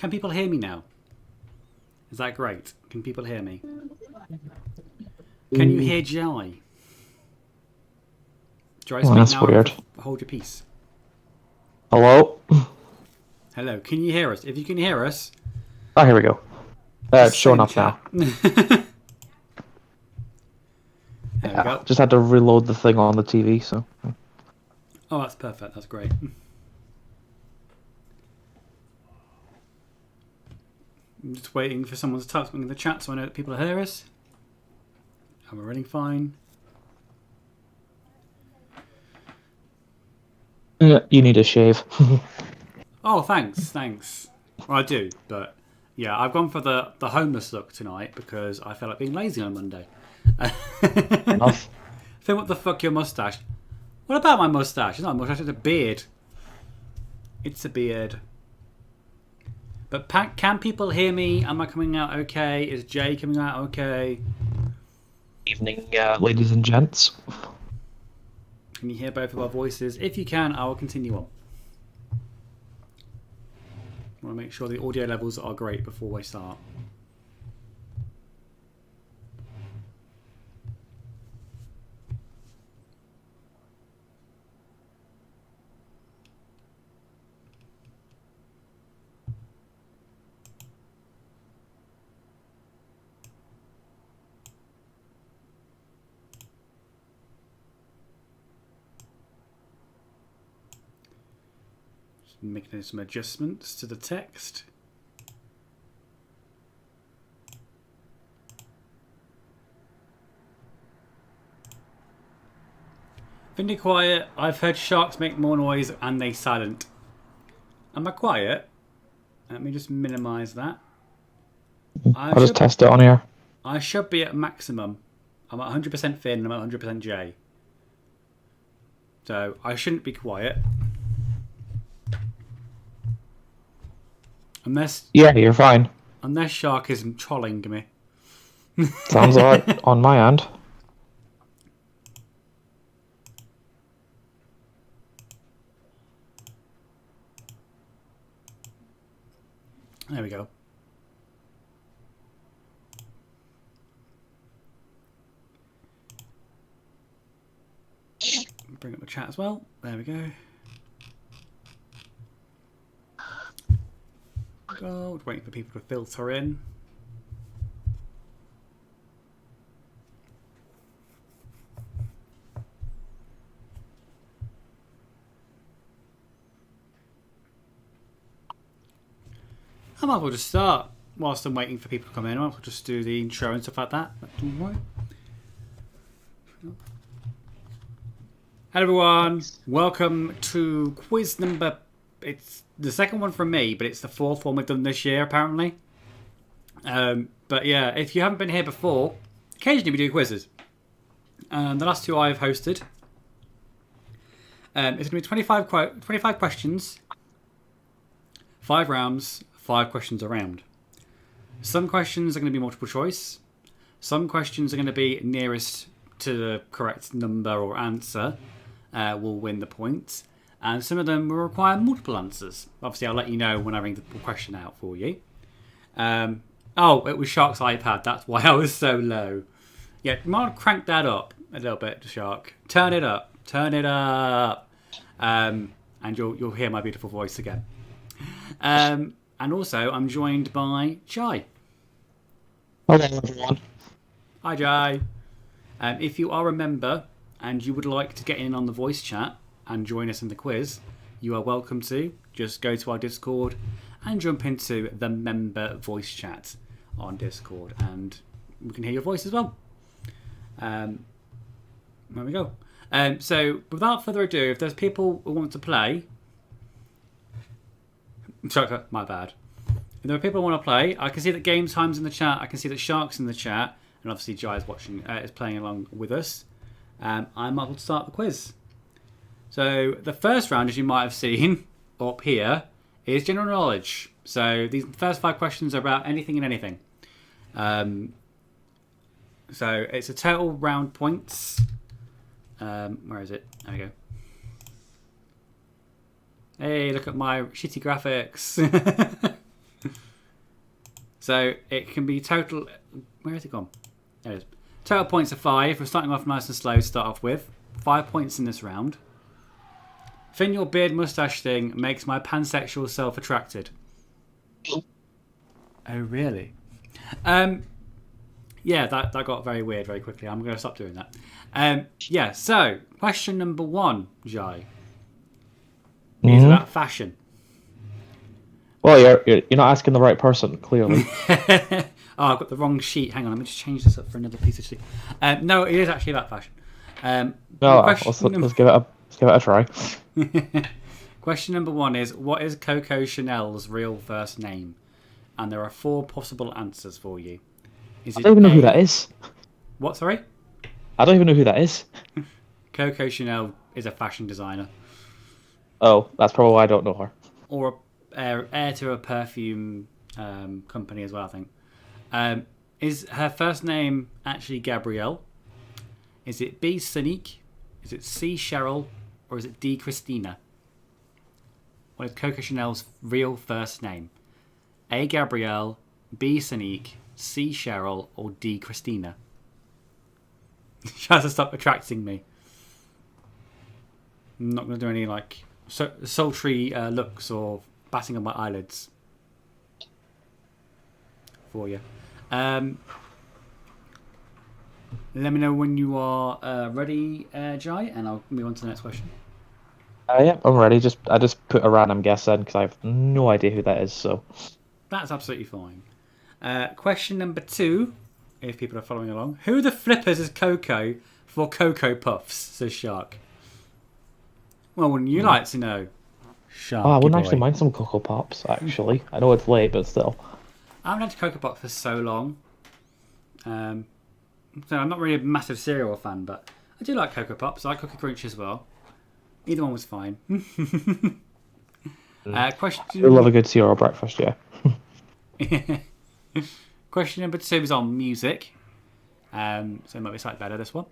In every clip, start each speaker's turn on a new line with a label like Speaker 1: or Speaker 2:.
Speaker 1: Can people hear me now? Is that great? Can people hear me? Can you hear Jai? Do I speak
Speaker 2: that's
Speaker 1: now?
Speaker 2: weird.
Speaker 1: Hold your peace.
Speaker 2: Hello?
Speaker 1: Hello, can you hear us? If you can hear us...
Speaker 2: Oh, here we go. It's showing up now.
Speaker 1: There we go.
Speaker 2: Just had to reload the thing on the TV, so...
Speaker 1: Oh, that's perfect. That's great. I'm just waiting for someone to type something in the chat so I know that people hear us. And we're running fine.
Speaker 2: Yeah, you need a shave.
Speaker 1: Oh, thanks. Well, I do, but yeah, I've gone for the homeless look tonight because I felt like being lazy on Monday.
Speaker 2: Enough.
Speaker 1: Think what the fuck your mustache? What about my mustache? It's not a mustache, it's a beard. It's a beard. But can people hear me? Am I coming out okay? Is Jay coming out okay?
Speaker 2: Evening, ladies and gents.
Speaker 1: Can you hear both of our voices? If you can, I will continue on. I want to make sure the audio levels are great before we start. Making some adjustments to the text. Vindy quiet. I've heard sharks make more noise and they silent. Am I quiet? Let me just minimize that.
Speaker 2: I'll just test it on here.
Speaker 1: I should be at maximum. I'm at 100% Finn and I'm at 100% J. So I shouldn't be quiet. Unless...
Speaker 2: Yeah, you're fine.
Speaker 1: Unless Shark is trolling me.
Speaker 2: Sounds alright on my end.
Speaker 1: There we go. Bring up the chat as well. There we go. Gold. Waiting for people to filter in. I might as well just start whilst I'm waiting for people to come in. I might as well just do the intro and stuff like that. Hello everyone. Welcome to quiz number... It's the second one from me, but it's the fourth one we've done this year, apparently. But yeah, if you haven't been here before, occasionally we do quizzes. The last two I've hosted. It's going to be 25 questions, 5 rounds, 5 questions a round. Some questions are going to be multiple choice. Some questions are going to be nearest to the correct number or answer will win the point. And some of them will require multiple answers. Obviously, I'll let you know when I ring the question out for you. Oh, it was Shark's iPad. That's why I was so low. Yeah, you might crank that up a little bit, Shark. Turn it up. Turn it up. And you'll hear my beautiful voice again. And also, I'm joined by Jai.
Speaker 2: Hello, everyone.
Speaker 1: Hi, Jai. If you are a member and you would like to get in on the voice chat and join us in the quiz, you are welcome to. Just go to our Discord and jump into the member voice chat on Discord, and we can hear your voice as well. There we go. So, without further ado, if there's people who want to play... Sorry, my bad. If there are people who want to play, I can see that Game Time's in the chat, I can see that Shark's in the chat, and obviously Jai is playing along with us. I might as well start the quiz. So the first round, as you might have seen up here, is general knowledge. So these first 5 questions are about anything and anything. So it's a total round points. Where is it? There we go. Hey, look at my shitty graphics. So it can be total. Where has it gone? There it is. Total points are 5. We're starting off nice and slow to start off with. 5 points in this round. Finn, your beard mustache thing makes my pansexual self attracted. Oh, really? Yeah, that got very weird very quickly. I'm going to stop doing that. Yeah, so question number 1, Jai, is about fashion.
Speaker 2: Well, you're not asking the right person, clearly.
Speaker 1: Oh, I've got the wrong sheet. Hang on, let me just change this up for another piece of sheet. No, it is actually about fashion.
Speaker 2: Let's give it a try.
Speaker 1: Question number 1 is, what is Coco Chanel's real first name? And there are 4 possible answers for you.
Speaker 2: I don't even know who that is.
Speaker 1: What, sorry?
Speaker 2: I don't even know who that is.
Speaker 1: Coco Chanel is a fashion designer.
Speaker 2: Oh, that's probably why I don't know her.
Speaker 1: Or heir to a perfume company as well, I think. Is her first name actually Gabrielle? Is it B, Sonique? Is it C, Cheryl? Or is it D, Christina? What is Coco Chanel's real first name? A, Gabrielle, B, Sonique, C, Cheryl, or D, Christina? She has to stop attracting me. I'm not going to do any sultry looks or batting on my eyelids for you. Let me know when you are ready, Jai, and I'll move on to the next question.
Speaker 2: Yeah, I'm ready. I just put a random guess in because I have no idea who that is. So
Speaker 1: that's absolutely fine. Question number 2, if people are following along: who the flippers is Coco for Cocoa Puffs? Says Shark. Well, wouldn't you like to know, Shark?
Speaker 2: I wouldn't actually mind some Cocoa Pops. Actually, I know it's late, but still.
Speaker 1: I haven't had Cocoa Pops for so long. So I'm not really a massive cereal fan, but I do like Cocoa Pops. I like Cookie Crunch as well. Either one was fine. Question.
Speaker 2: I love a good cereal breakfast, yeah.
Speaker 1: Question number 2 is on music. So it might be slightly better, this one.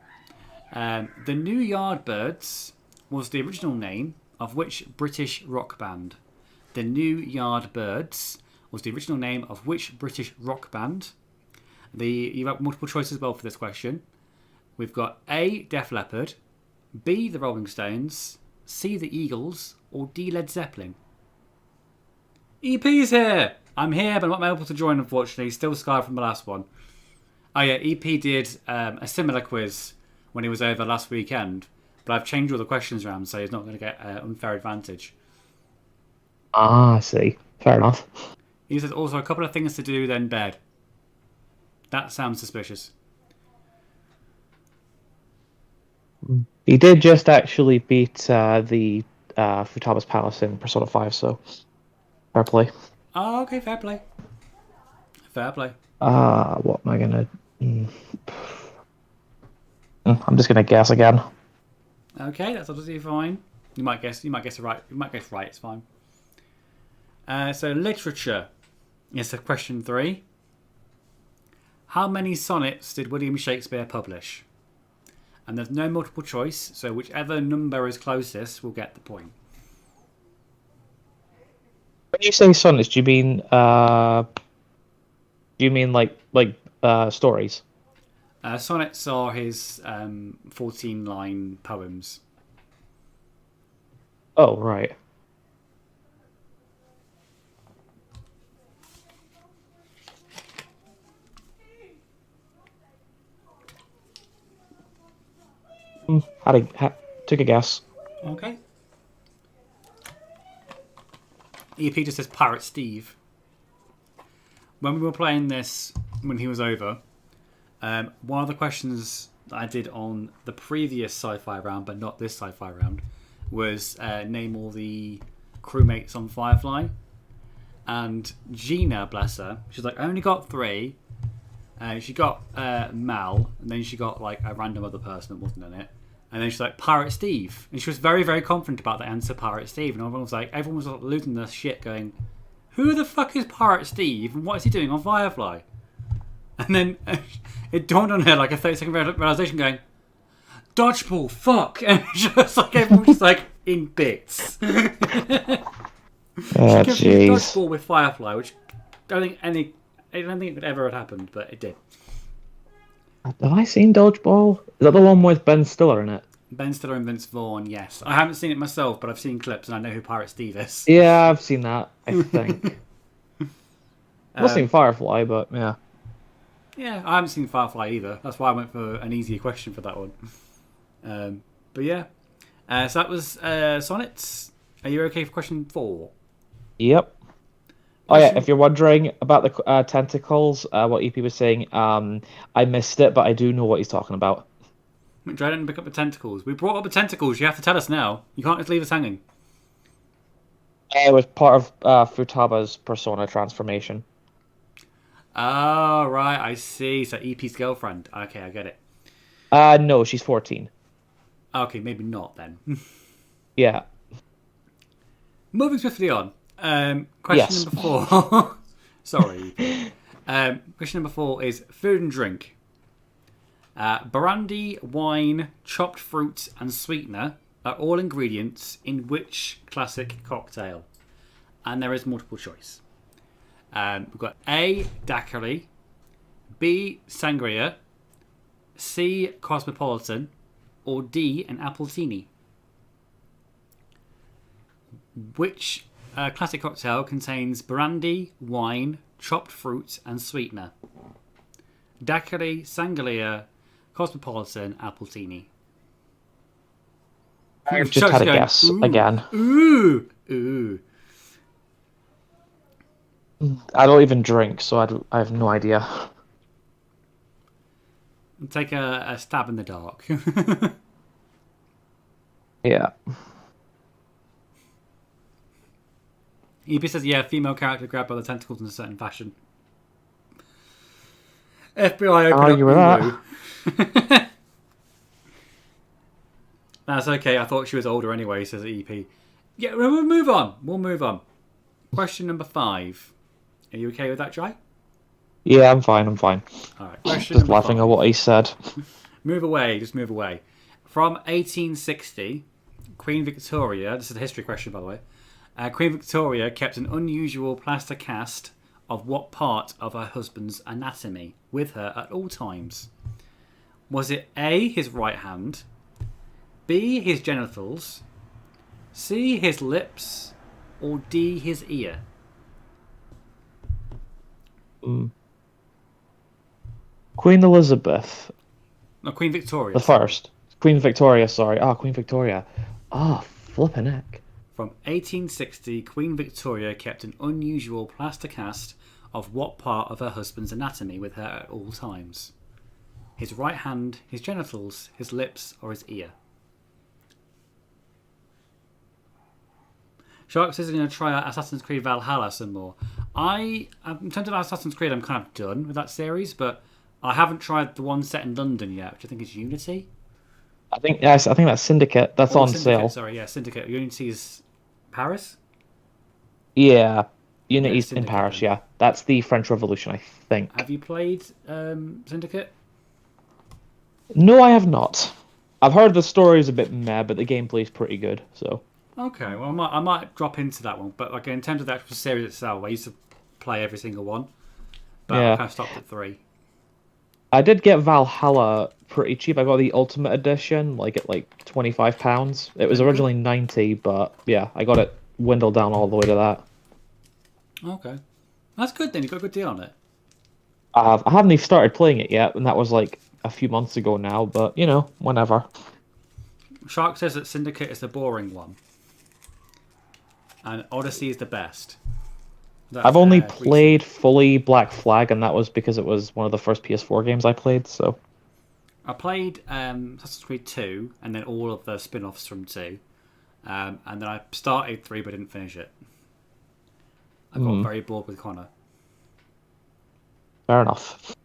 Speaker 1: The New Yardbirds was the original name of which British rock band? The New Yardbirds was the original name of which British rock band? You've got multiple choices as well for this question. We've got A, Def Leppard, B, the Rolling Stones, C, the Eagles, or D, Led Zeppelin. EP's here! I'm here, but I'm not able to join, unfortunately. Still scarred from the last one. Oh yeah, EP did a similar quiz when he was over last weekend, but I've changed all the questions around, so he's not going to get an unfair advantage.
Speaker 2: Ah, I see. Fair enough.
Speaker 1: He says also a couple of things to do, then bed. That sounds suspicious.
Speaker 2: He did just actually beat the Futaba's Palace in Persona 5, so fair play.
Speaker 1: Oh, okay, fair play. Fair play.
Speaker 2: What am I gonna? I'm just gonna guess again.
Speaker 1: Okay, that's obviously fine. You might guess right. You might guess right. It's fine. So literature is question 3. How many sonnets did William Shakespeare publish? And there's no multiple choice, so whichever number is closest will get the point.
Speaker 2: When you say sonnets, do you mean like stories?
Speaker 1: Sonnets are his 14-line poems.
Speaker 2: Oh, right. Took a guess.
Speaker 1: Okay. EP just says Pirate Steve. When we were playing this, when he was over, one of the questions that I did on the previous sci-fi round, but not this sci-fi round, was name all the crewmates on Firefly. And Gina, bless her, she's like, I only got 3. She got Mal, and then she got like a random other person that wasn't in it. And then she's like, Pirate Steve. And she was very, very confident about the answer, Pirate Steve. And everyone was like losing their shit going, who the fuck is Pirate Steve? And what is he doing on Firefly? And then it dawned on her like a 30-second realization going, Dodgeball, fuck. And she was like, everyone was just like in bits.
Speaker 2: Oh,
Speaker 1: she confused Dodgeball with Firefly, which I don't think I don't think it would ever have happened, but it did.
Speaker 2: Have I seen Dodgeball? Is that the one with Ben Stiller in it?
Speaker 1: Ben Stiller and Vince Vaughn, yes. I haven't seen it myself, but I've seen clips and I know who Pirate Steve is.
Speaker 2: Yeah, I've seen that, I think. I've not seen Firefly, but yeah.
Speaker 1: Yeah, I haven't seen Firefly either. That's why I went for an easier question for that one. But yeah. So that was Sonnets. Are you okay for question 4?
Speaker 2: Yep. Oh yeah, if you're wondering about the tentacles, what EP was saying, I missed it, but I do know what he's talking about.
Speaker 1: I didn't pick up the tentacles. We brought up the tentacles. You have to tell us now. You can't just leave us hanging.
Speaker 2: It was part of Futaba's persona transformation.
Speaker 1: Oh, right, I see. So EP's girlfriend. Okay, I get it.
Speaker 2: No, she's 14.
Speaker 1: Okay, maybe not then.
Speaker 2: Yeah.
Speaker 1: Moving swiftly on. Question
Speaker 2: Yes.
Speaker 1: number 4. Sorry, EP. Question number 4 is food and drink. Brandy, wine, chopped fruit, and sweetener are all ingredients in which classic cocktail? And there is multiple choice. We've got A, daiquiri, B, sangria, C, cosmopolitan, or D, an appletini. Which classic cocktail contains brandy, wine, chopped fruit, and sweetener? Daiquiri, sangria, cosmopolitan, appletini.
Speaker 2: I just had a guess again.
Speaker 1: Ooh.
Speaker 2: I don't even drink, so I have no idea.
Speaker 1: Take a stab in the dark.
Speaker 2: Yeah.
Speaker 1: EP says, yeah, female character grabbed by the tentacles in a certain fashion. FBI open
Speaker 2: argue with
Speaker 1: that. That's okay. I thought she was older anyway, says EP. Yeah, we'll move on. Question number 5. Are you okay with that, Jai?
Speaker 2: Yeah, I'm fine.
Speaker 1: All right. Question
Speaker 2: Just
Speaker 1: number
Speaker 2: laughing
Speaker 1: 5.
Speaker 2: at what he said.
Speaker 1: Move away. From 1860, Queen Victoria, this is a history question, by the way. Queen Victoria kept an unusual plaster cast of what part of her husband's anatomy with her at all times? Was it A, his right hand, B, his genitals, C, his lips, or D, his ear?
Speaker 2: Queen Elizabeth.
Speaker 1: No, Queen Victoria.
Speaker 2: The first. Queen Victoria, sorry. Queen Victoria. Flippin' heck.
Speaker 1: From 1860, Queen Victoria kept an unusual plaster cast of what part of her husband's anatomy with her at all times? His right hand, his genitals, his lips, or his ear? Shark says he's going to try out Assassin's Creed Valhalla some more. In terms of Assassin's Creed, I'm kind of done with that series, but I haven't tried the one set in London yet, which I think is Unity.
Speaker 2: I think that's Syndicate. That's on
Speaker 1: Syndicate,
Speaker 2: sale.
Speaker 1: Sorry, yeah, Syndicate. Unity is Paris?
Speaker 2: Yeah. Unity's in
Speaker 1: Syndicate
Speaker 2: Paris,
Speaker 1: then.
Speaker 2: yeah. That's the French Revolution, I think.
Speaker 1: Have you played Syndicate?
Speaker 2: No, I have not. I've heard the story is a bit meh, but the gameplay's pretty good, so.
Speaker 1: Okay, well, I might drop into that one, but like in terms of the actual series itself, I used to play every single one, but
Speaker 2: Yeah.
Speaker 1: I kind of stopped at 3.
Speaker 2: I did get Valhalla pretty cheap. I got the Ultimate Edition, like at like £25. It was originally 90, but yeah, I got it dwindled down all the way to that.
Speaker 1: Okay, that's good then. You got a good deal on it.
Speaker 2: I haven't even started playing it yet, and that was like a few months ago now, but you know, whenever.
Speaker 1: Shark says that Syndicate is the boring one, and Odyssey is the best.
Speaker 2: I've only played fully Black Flag, and that was because it was one of the first PS4 games I played, so.
Speaker 1: I played Assassin's Creed 2, and then all of the spin-offs from 2. And then I started 3, but didn't finish it. I got very bored with Connor.
Speaker 2: Fair enough.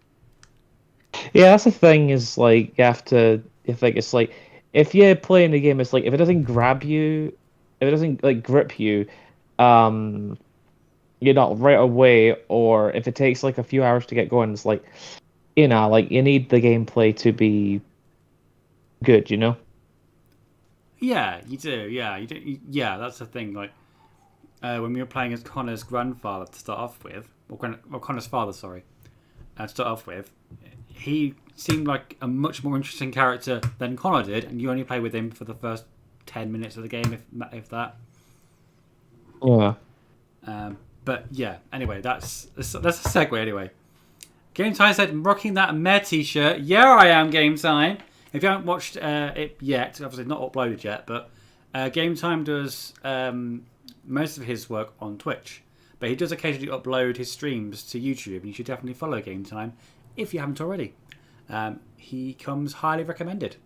Speaker 2: Yeah, that's the thing, is like, you have to, it's like, if you're playing the game, it's like, if it doesn't grab you, if it doesn't, like, grip you, you're not right away, or if it takes like a few hours to get going, it's like, you know, like you need the gameplay to be good, you know?
Speaker 1: Yeah, you do. Yeah, yeah, that's the thing. Like when we were playing as Connor's grandfather to start off with, Connor's father, sorry, to start off with, he seemed like a much more interesting character than Connor did, and you only play with him for the first 10 minutes of the game, if that.
Speaker 2: Yeah.
Speaker 1: But yeah, anyway, that's a segue anyway. Game Time said, I'm rocking that Meh t-shirt. Yeah, I am, Game Time. If you haven't watched it yet, obviously not uploaded yet, but Game Time does most of his work on Twitch. But he does occasionally upload his streams to YouTube, and you should definitely follow Game Time if you haven't already. He comes highly recommended.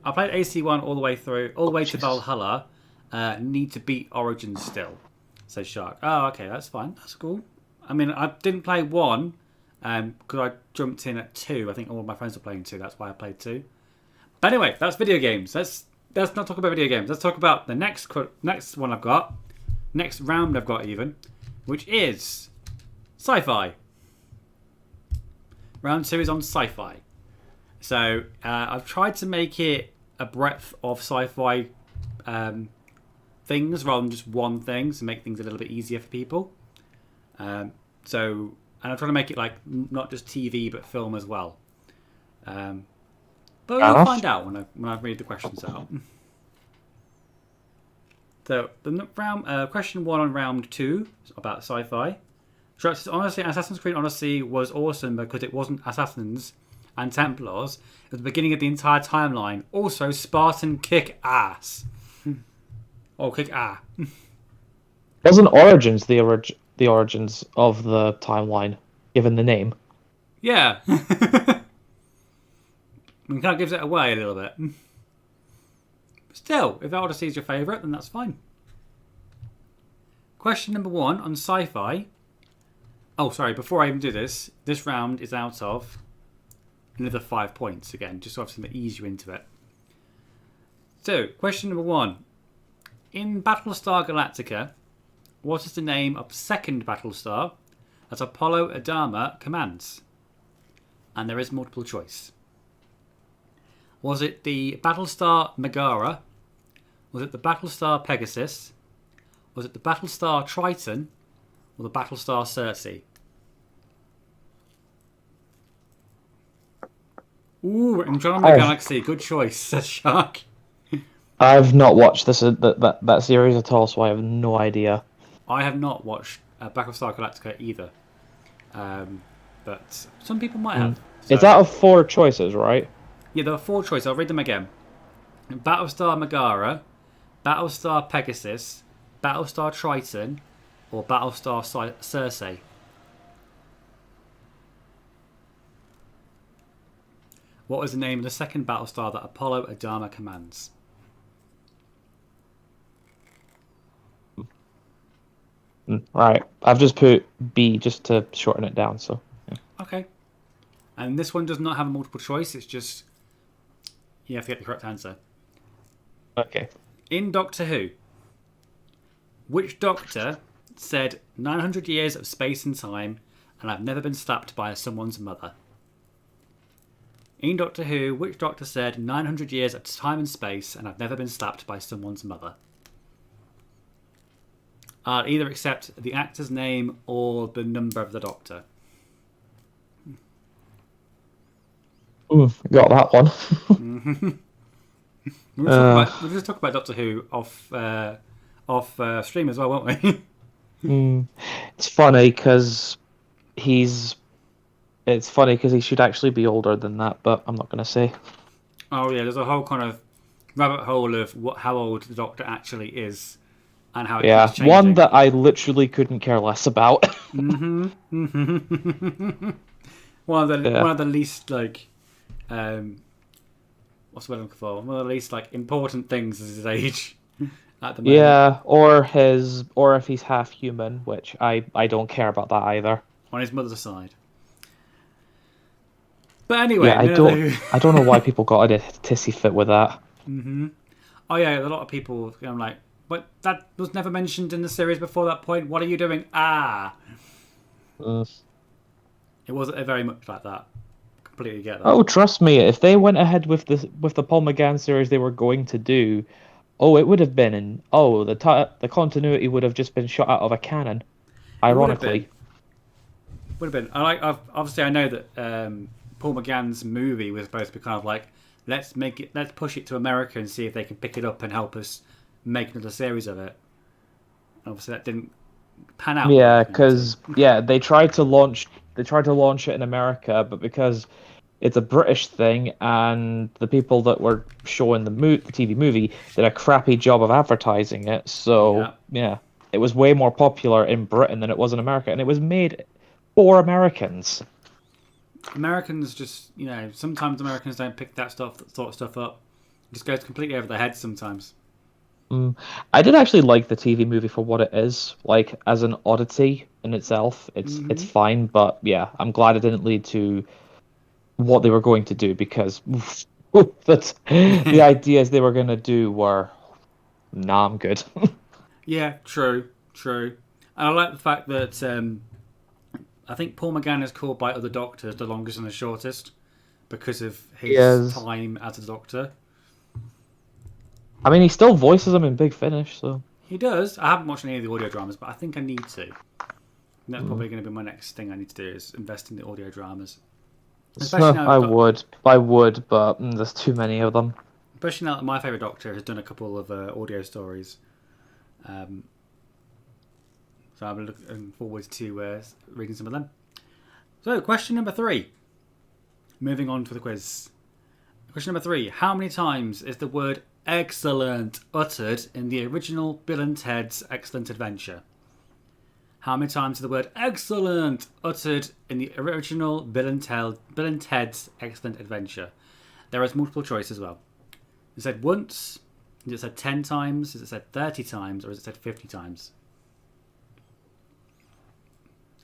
Speaker 1: I played AC1 all the way through, all the way to Valhalla. Need to beat Origins still, says Shark. Oh, okay, that's fine. That's cool. I mean, I didn't play 1 because I jumped in at 2. I think all of my friends were playing 2. That's why I played 2. But anyway, that's video games. Let's not talk about video games. Let's talk about the next one I've got, next round I've got even, which is sci-fi. Round 2 is on sci-fi. So I've tried to make it a breadth of sci-fi things rather than just one thing to make things a little bit easier for people. And I'm trying to make it like not just TV but film as well. But we'll find out when I read the questions out. So the round question 1 on round 2 is about sci-fi. Honestly, Assassin's Creed Odyssey was awesome because it wasn't Assassins and Templars at the beginning of the entire timeline. Also, Spartan kick ass. Oh, kick ah.
Speaker 2: Wasn't Origins the origins of the timeline, given the name?
Speaker 1: Yeah. It kind of gives it away a little bit. But still, if Odyssey is your favourite, then that's fine. Question number 1 on sci-fi. Oh, sorry, before I even do this round is out of another 5 points again, just so I've ease you into it. So, question number 1. In Battlestar Galactica, what is the name of the second Battlestar that Apollo Adama commands? And there is multiple choice. Was it the Battlestar Megara? Was it the Battlestar Pegasus? Was it the Battlestar Triton? Or the Battlestar Cersei? Ooh, Andromeda Galaxy. Good choice, says Shark.
Speaker 2: I've not watched that series at all, so I have no idea.
Speaker 1: I have not watched Battlestar Galactica either. But some people might have. So.
Speaker 2: It's out of 4 choices, right?
Speaker 1: Yeah, there are 4 choices. I'll read them again. Battlestar Megara, Battlestar Pegasus, Battlestar Triton, or Battlestar Cersei. What was the name of the second Battlestar that Apollo Adama commands?
Speaker 2: Right. I've just put B just to shorten it down, so... Yeah.
Speaker 1: Okay. And this one does not have a multiple choice, it's just... You have to get the correct answer.
Speaker 2: Okay.
Speaker 1: In Doctor Who, which Doctor said 900 years of space and time and I've never been slapped by someone's mother? In Doctor Who, which Doctor said 900 years of time and space and I've never been slapped by someone's mother? I'll either accept the actor's name or the number of the Doctor.
Speaker 2: Ooh, got that one.
Speaker 1: We'll just talk about Doctor Who off stream as well, won't we?
Speaker 2: It's funny because he should actually be older than that, but I'm not going to say.
Speaker 1: Oh yeah, there's a whole kind of rabbit hole of how old the Doctor actually is and how it keeps changing.
Speaker 2: One that I literally couldn't care less about.
Speaker 1: One of the least like what's the word I'm looking for? One of the least like important things is his age at the moment.
Speaker 2: Yeah, or if he's half human, which I don't care about that either.
Speaker 1: On his mother's side. But anyway,
Speaker 2: yeah, I don't know why people got a tissy fit with that.
Speaker 1: Oh yeah, a lot of people. I'm like, but that was never mentioned in the series before that point. What are you doing? It wasn't very much like that. Completely get that.
Speaker 2: Oh, trust me, if they went ahead with the Paul McGann series they were going to do, it would have been the continuity would have just been shot out of a cannon. Ironically.
Speaker 1: Would have been. Obviously, I know that Paul McGann's movie was supposed to be kind of like, let's push it to America and see if they can pick it up and help us make another series of it. Obviously, that didn't pan out.
Speaker 2: Yeah, because they tried to launch it in America, but because it's a British thing, and the people that were showing the TV movie did a crappy job of advertising it. So yeah, it was way more popular in Britain than it was in America, and it was made for Americans.
Speaker 1: Americans just, sometimes Americans don't pick that sort of stuff up. It just goes completely over their heads sometimes.
Speaker 2: I did actually like the TV movie for what it is, like as an oddity in itself. It's fine, but yeah, I'm glad it didn't lead to what they were going to do, because the ideas they were going to do were I'm good.
Speaker 1: Yeah, true. And I like the fact that I think Paul McGann is called by other doctors the longest and the shortest because of his time as a doctor.
Speaker 2: I mean, he still voices them in Big Finish, so...
Speaker 1: He does. I haven't watched any of the audio dramas, but I think I need to. And that's probably going to be my next thing I need to do, is invest in the audio dramas.
Speaker 2: I would, but there's too many of them.
Speaker 1: Especially now that my favourite doctor has done a couple of audio stories. So I'm looking forward to reading some of them. So, question number 3. Moving on to the quiz. Question number 3. How many times is the word excellent uttered in the original Bill and Ted's Excellent Adventure? How many times is the word excellent uttered in the original Bill and Ted's Excellent Adventure? There is multiple choice as well. Is it said once? Is it said 10 times? Is it said 30 times? Or is it said 50 times?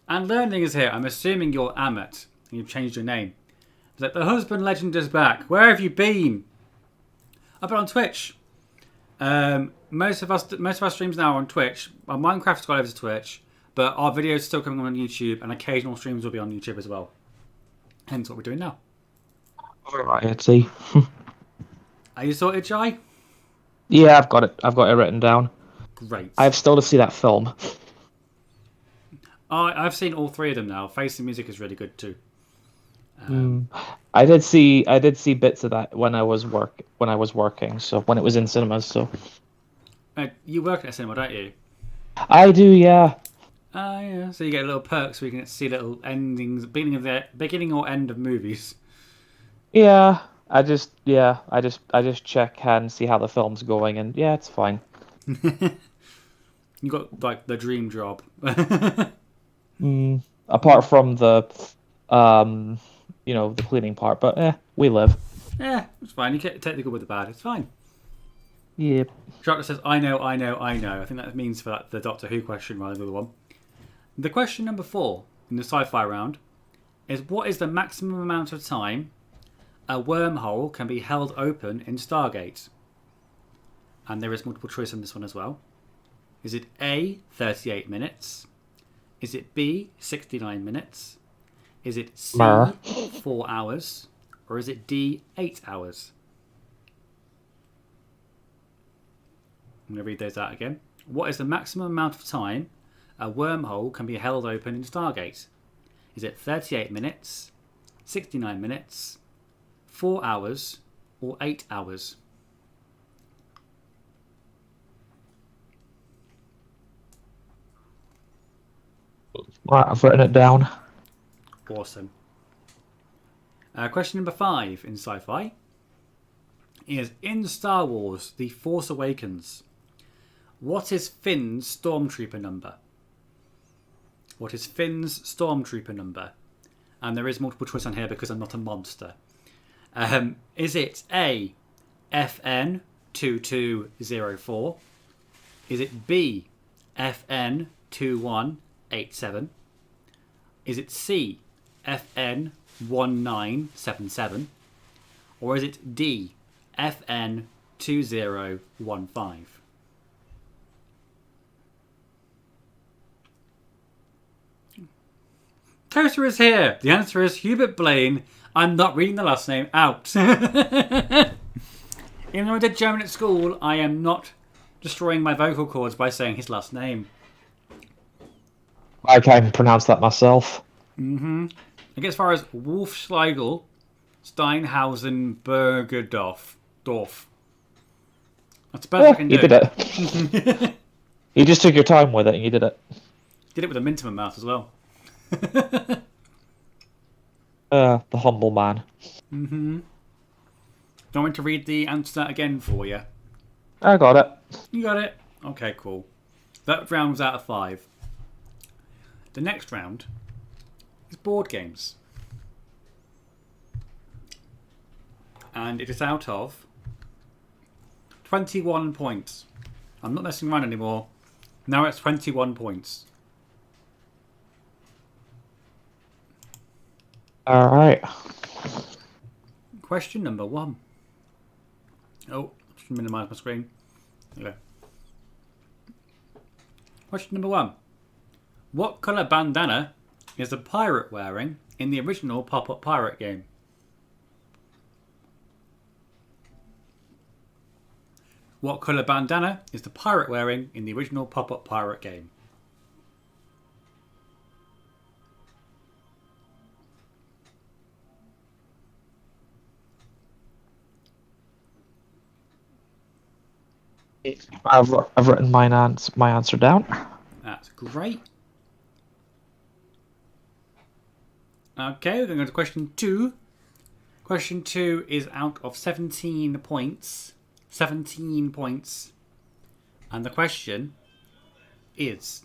Speaker 1: And learning is here. I'm assuming you're Amit and you've changed your name. It's like, the husband legend is back. Where have you been? I've been on Twitch. Most of our streams now are on Twitch. Our Minecraft's got over to Twitch, but our videos are still coming on YouTube, and occasional streams will be on YouTube as well. Hence what we're doing now.
Speaker 2: Alright, let's see.
Speaker 1: Are you sorted, Jai?
Speaker 2: Yeah, I've got it written down.
Speaker 1: Great.
Speaker 2: I have still to see that film.
Speaker 1: I've seen all 3 of them now. Face the Music is really good too.
Speaker 2: I did see bits of that when I was working, so when it was in cinemas. So
Speaker 1: you work at a cinema, don't you?
Speaker 2: I do, yeah.
Speaker 1: Yeah. So you get little perks where you can see little endings, beginning or end of movies.
Speaker 2: Yeah, I just check and see how the film's going, and yeah, it's fine.
Speaker 1: You got like the dream job.
Speaker 2: Apart from the the cleaning part, but we live.
Speaker 1: Yeah, it's fine. You take the good with the bad. It's fine.
Speaker 2: Yep.
Speaker 1: Doctor says, I know. I think that means for the Doctor Who question rather than the other one. The question number 4 in the sci-fi round is, what is the maximum amount of time a wormhole can be held open in Stargate? And there is multiple choice on this one as well. Is it A, 38 minutes? Is it B, 69 minutes? Is it C, 4 hours? Or is it D, 8 hours? I'm going to read those out again. What is the maximum amount of time a wormhole can be held open in Stargate? Is it 38 minutes, 69 minutes, 4 hours, or 8 hours?
Speaker 2: Right, I've written it down.
Speaker 1: Awesome. Question number 5 in sci-fi is, in Star Wars The Force Awakens, what is Finn's Stormtrooper number? What is Finn's Stormtrooper number? And there is multiple choice on here because I'm not a monster. Is it A, FN 2204? Is it B, FN 2187? Is it C, FN 1977? Or is it D, FN 2015? Toaster is here. The answer is Hubert Blaine. I'm not reading the last name out. Even though I did German at school, I am not destroying my vocal cords by saying his last name.
Speaker 2: I can't pronounce that myself.
Speaker 1: I get as far as Wolfschleigel, Steinhausen, Bergerdorf. That's the best I can do.
Speaker 2: You did it. You just took your time with it and you did it.
Speaker 1: Did it with a mint in my mouth as well.
Speaker 2: The humble man.
Speaker 1: Do you want me to read the answer again for you?
Speaker 2: I got it.
Speaker 1: You got it? Okay, cool. That round was out of 5. The next round is board games. And it is out of 21 points. I'm not messing around anymore. Now it's 21 points.
Speaker 2: Alright.
Speaker 1: Question number 1. Oh, just minimise my screen. Okay. Question number 1. What colour bandana is the pirate wearing in the original Pop-Up Pirate game? What colour bandana is the pirate wearing in the original Pop-Up Pirate game?
Speaker 2: I've written my answer down.
Speaker 1: That's great. Okay, we're going to go to question 2. Question 2 is out of 17 points. 17 points. And the question is,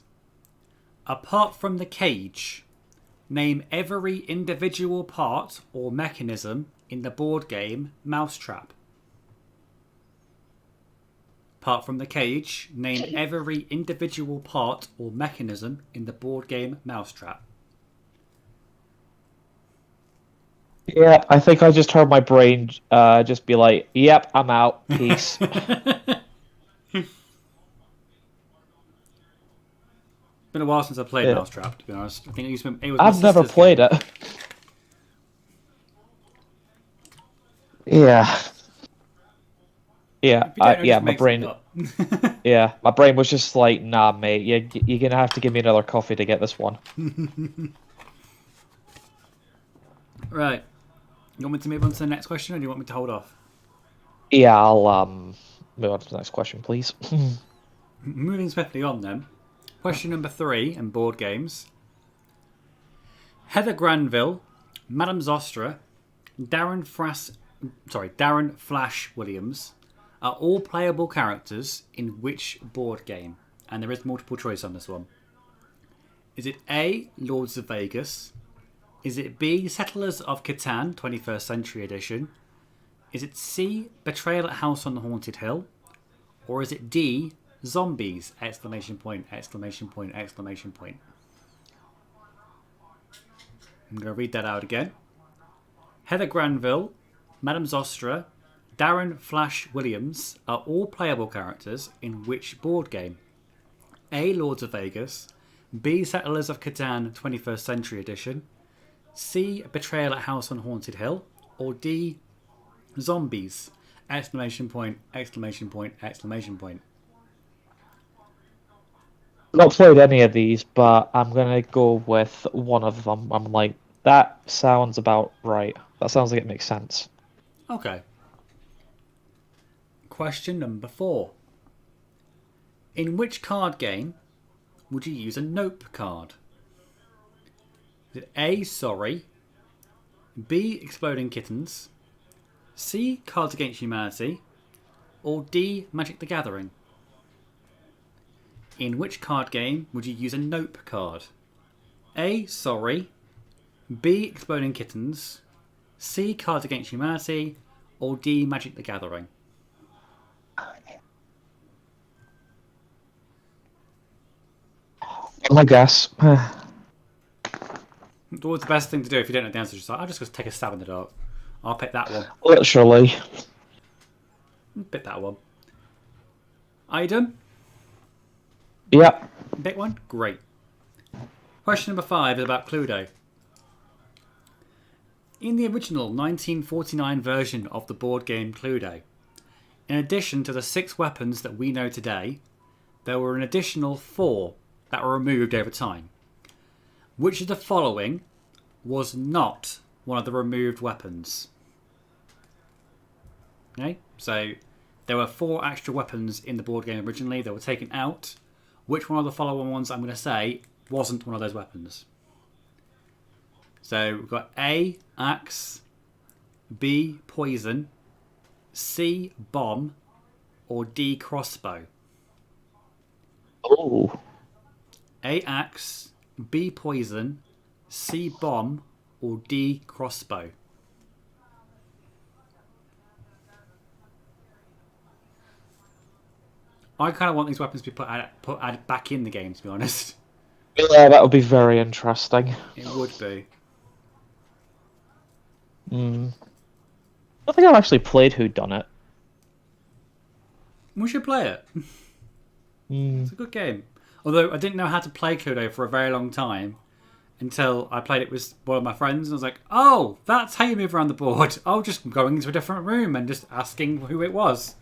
Speaker 1: apart from the cage, name every individual part or mechanism in the board game Mousetrap. Apart from the cage, name every individual part or mechanism in the board game Mousetrap.
Speaker 2: Yeah, I think I just heard my brain just be like, yep, I'm out. Peace.
Speaker 1: Been a while since I played Mousetrap, to be honest. I think it was
Speaker 2: I've never played it. Yeah. Yeah, my brain. My brain was just like, nah, mate. You're gonna have to give me another coffee to get this one.
Speaker 1: Right. You want me to move on to the next question, or do you want me to hold off?
Speaker 2: Yeah, I'll move on to the next question, please.
Speaker 1: Moving swiftly on then. Question number 3 in board games. Heather Granville, Madame Zostra, Darren Flash Williams are all playable characters in which board game? And there is multiple choice on this one. Is it A, Lords of Vegas? Is it B, Settlers of Catan, 21st Century Edition? Is it C, Betrayal at House on the Haunted Hill? Or is it D, Zombies! Exclamation point, exclamation point, exclamation point. I'm going to read that out again. Heather Granville, Madame Zostra, Darren Flash Williams are all playable characters in which board game? A, Lords of Vegas. B, Settlers of Catan, 21st Century Edition. C, Betrayal at House on Haunted Hill. Or D, Zombies! Exclamation point, exclamation point, exclamation point.
Speaker 2: Not played any of these, but I'm gonna go with one of them. I'm like, that sounds about right. That sounds like it makes sense.
Speaker 1: Okay. Question number 4. In which card game would you use a Nope card? Is it A, Sorry, B, Exploding Kittens, C, Cards Against Humanity, or D, Magic the Gathering? In which card game would you use a Nope card? A, Sorry, B, Exploding Kittens, C, Cards Against Humanity, or D, Magic the Gathering?
Speaker 2: My guess.
Speaker 1: What's the best thing to do if you don't know the answer? Just like, I'll just take a stab in the dark. I'll pick that one.
Speaker 2: Literally.
Speaker 1: Pick that one. Are you done?
Speaker 2: Yep.
Speaker 1: Pick one? Great. Question number 5 is about Cluedo. In the original 1949 version of the board game Cluedo, in addition to the 6 weapons that we know today, there were an additional 4 that were removed over time. Which of the following was not one of the removed weapons? Okay, so there were 4 extra weapons in the board game originally that were taken out. Which one of the following ones I'm going to say wasn't one of those weapons? So we've got A, axe, B, poison, C, bomb, or D, crossbow.
Speaker 2: Oh.
Speaker 1: A, axe, B, poison, C, bomb, or D, crossbow. I kind of want these weapons to be put back in the game, to be honest.
Speaker 2: Yeah, that would be very interesting.
Speaker 1: It would be.
Speaker 2: I don't think I've actually played Who Done It.
Speaker 1: We should play it. It's a good game. Although I didn't know how to play Cluedo for a very long time until I played it with one of my friends, and I was like, "Oh, that's how you move around the board. Oh, just going into a different room and just asking who it was."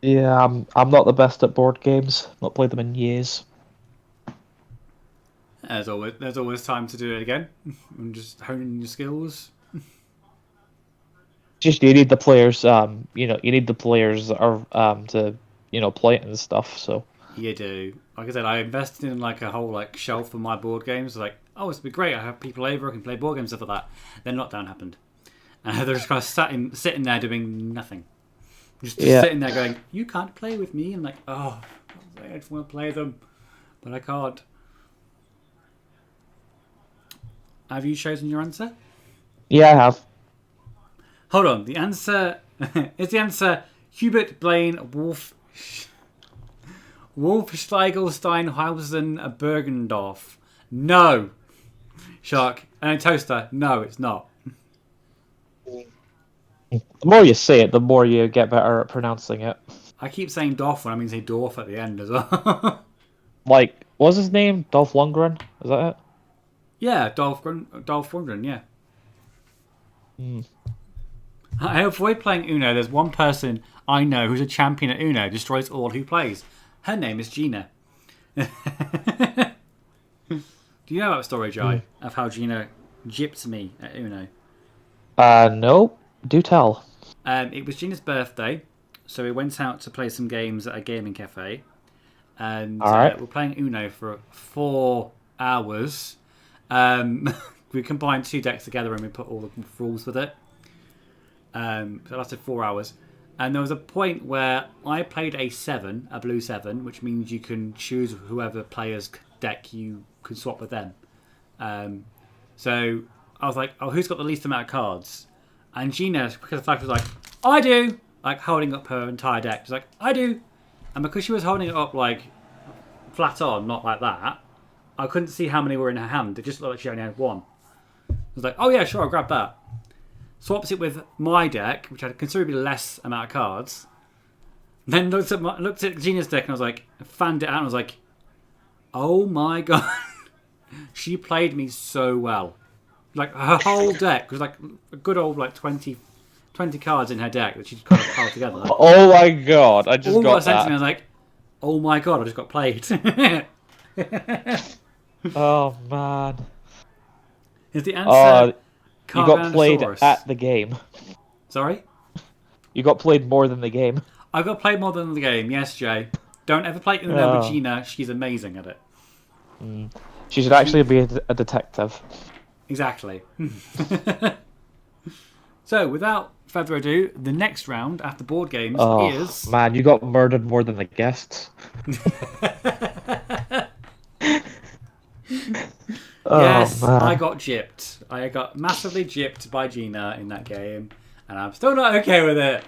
Speaker 2: Yeah, I'm not the best at board games. Not played them in years.
Speaker 1: There's always time to do it again and just honing your skills.
Speaker 2: Just you need the players. You need the players that are to play it and stuff. So
Speaker 1: You do. Like I said, I invested in like a whole shelf of my board games. Like, oh, it's be great. I have people over. I can play board games, stuff like that. Then lockdown happened, and they're just kind of sitting there doing nothing. Just sitting there going, "You can't play with me." I'm like, "Oh, I just want to play them, but I can't." Have you chosen your answer?
Speaker 2: yeah, I have.
Speaker 1: Hold on. The answer is the answer. Hubert Blaine Wolf Steigelsteinhausen Bergendorf. No. Shark. And Toaster. No, it's not.
Speaker 2: The more you say it, the more you get better at pronouncing it.
Speaker 1: I keep saying Dorf when I mean say Dorf at the end as well.
Speaker 2: Like, what's his name? Dolph Lundgren? Is that it?
Speaker 1: Yeah, Dolph Lundgren, yeah. I avoid playing Uno. There's one person I know who's a champion at Uno, destroys all who plays. Her name is Gina. Do you know that story, Jai, of how Gina gypped me at Uno?
Speaker 2: No. Do tell.
Speaker 1: It was Gina's birthday, so we went out to play some games at a gaming cafe. And we're playing Uno for 4 hours. We combined 2 decks together and we put all the rules with it. So it lasted 4 hours. And there was a point where I played a 7, a blue 7, which means you can choose whoever player's deck you can swap with them. So I was like, oh, who's got the least amount of cards? And Gina, because of the fact was like, I do! Like holding up her entire deck. She's like, I do! And because she was holding it up like flat on, not like that, I couldn't see how many were in her hand. It just looked like she only had 1. I was like, oh yeah, sure, I'll grab that. Swaps it with my deck, which had a considerably less amount of cards. Then looked at Gina's deck and I was like, fanned it out and I was like, oh my god. She played me so well. Like her whole deck was like a good old 20 cards in her deck that she kind of piled together.
Speaker 2: Oh my god, I just got that.
Speaker 1: To me, I was like, oh my god, I just got played.
Speaker 2: Oh man.
Speaker 1: Is the answer
Speaker 2: you got played at the game.
Speaker 1: Sorry?
Speaker 2: You got played more than the game.
Speaker 1: I got played more than the game, yes, Jay. Don't ever play Uno with Gina, she's amazing at it.
Speaker 2: She should actually be a detective.
Speaker 1: Exactly. So, without further ado, the next round after board games is...
Speaker 2: man, you got murdered more than the guests.
Speaker 1: Yes,
Speaker 2: man.
Speaker 1: I got gypped. I got massively gypped by Gina in that game, and I'm still not okay with it.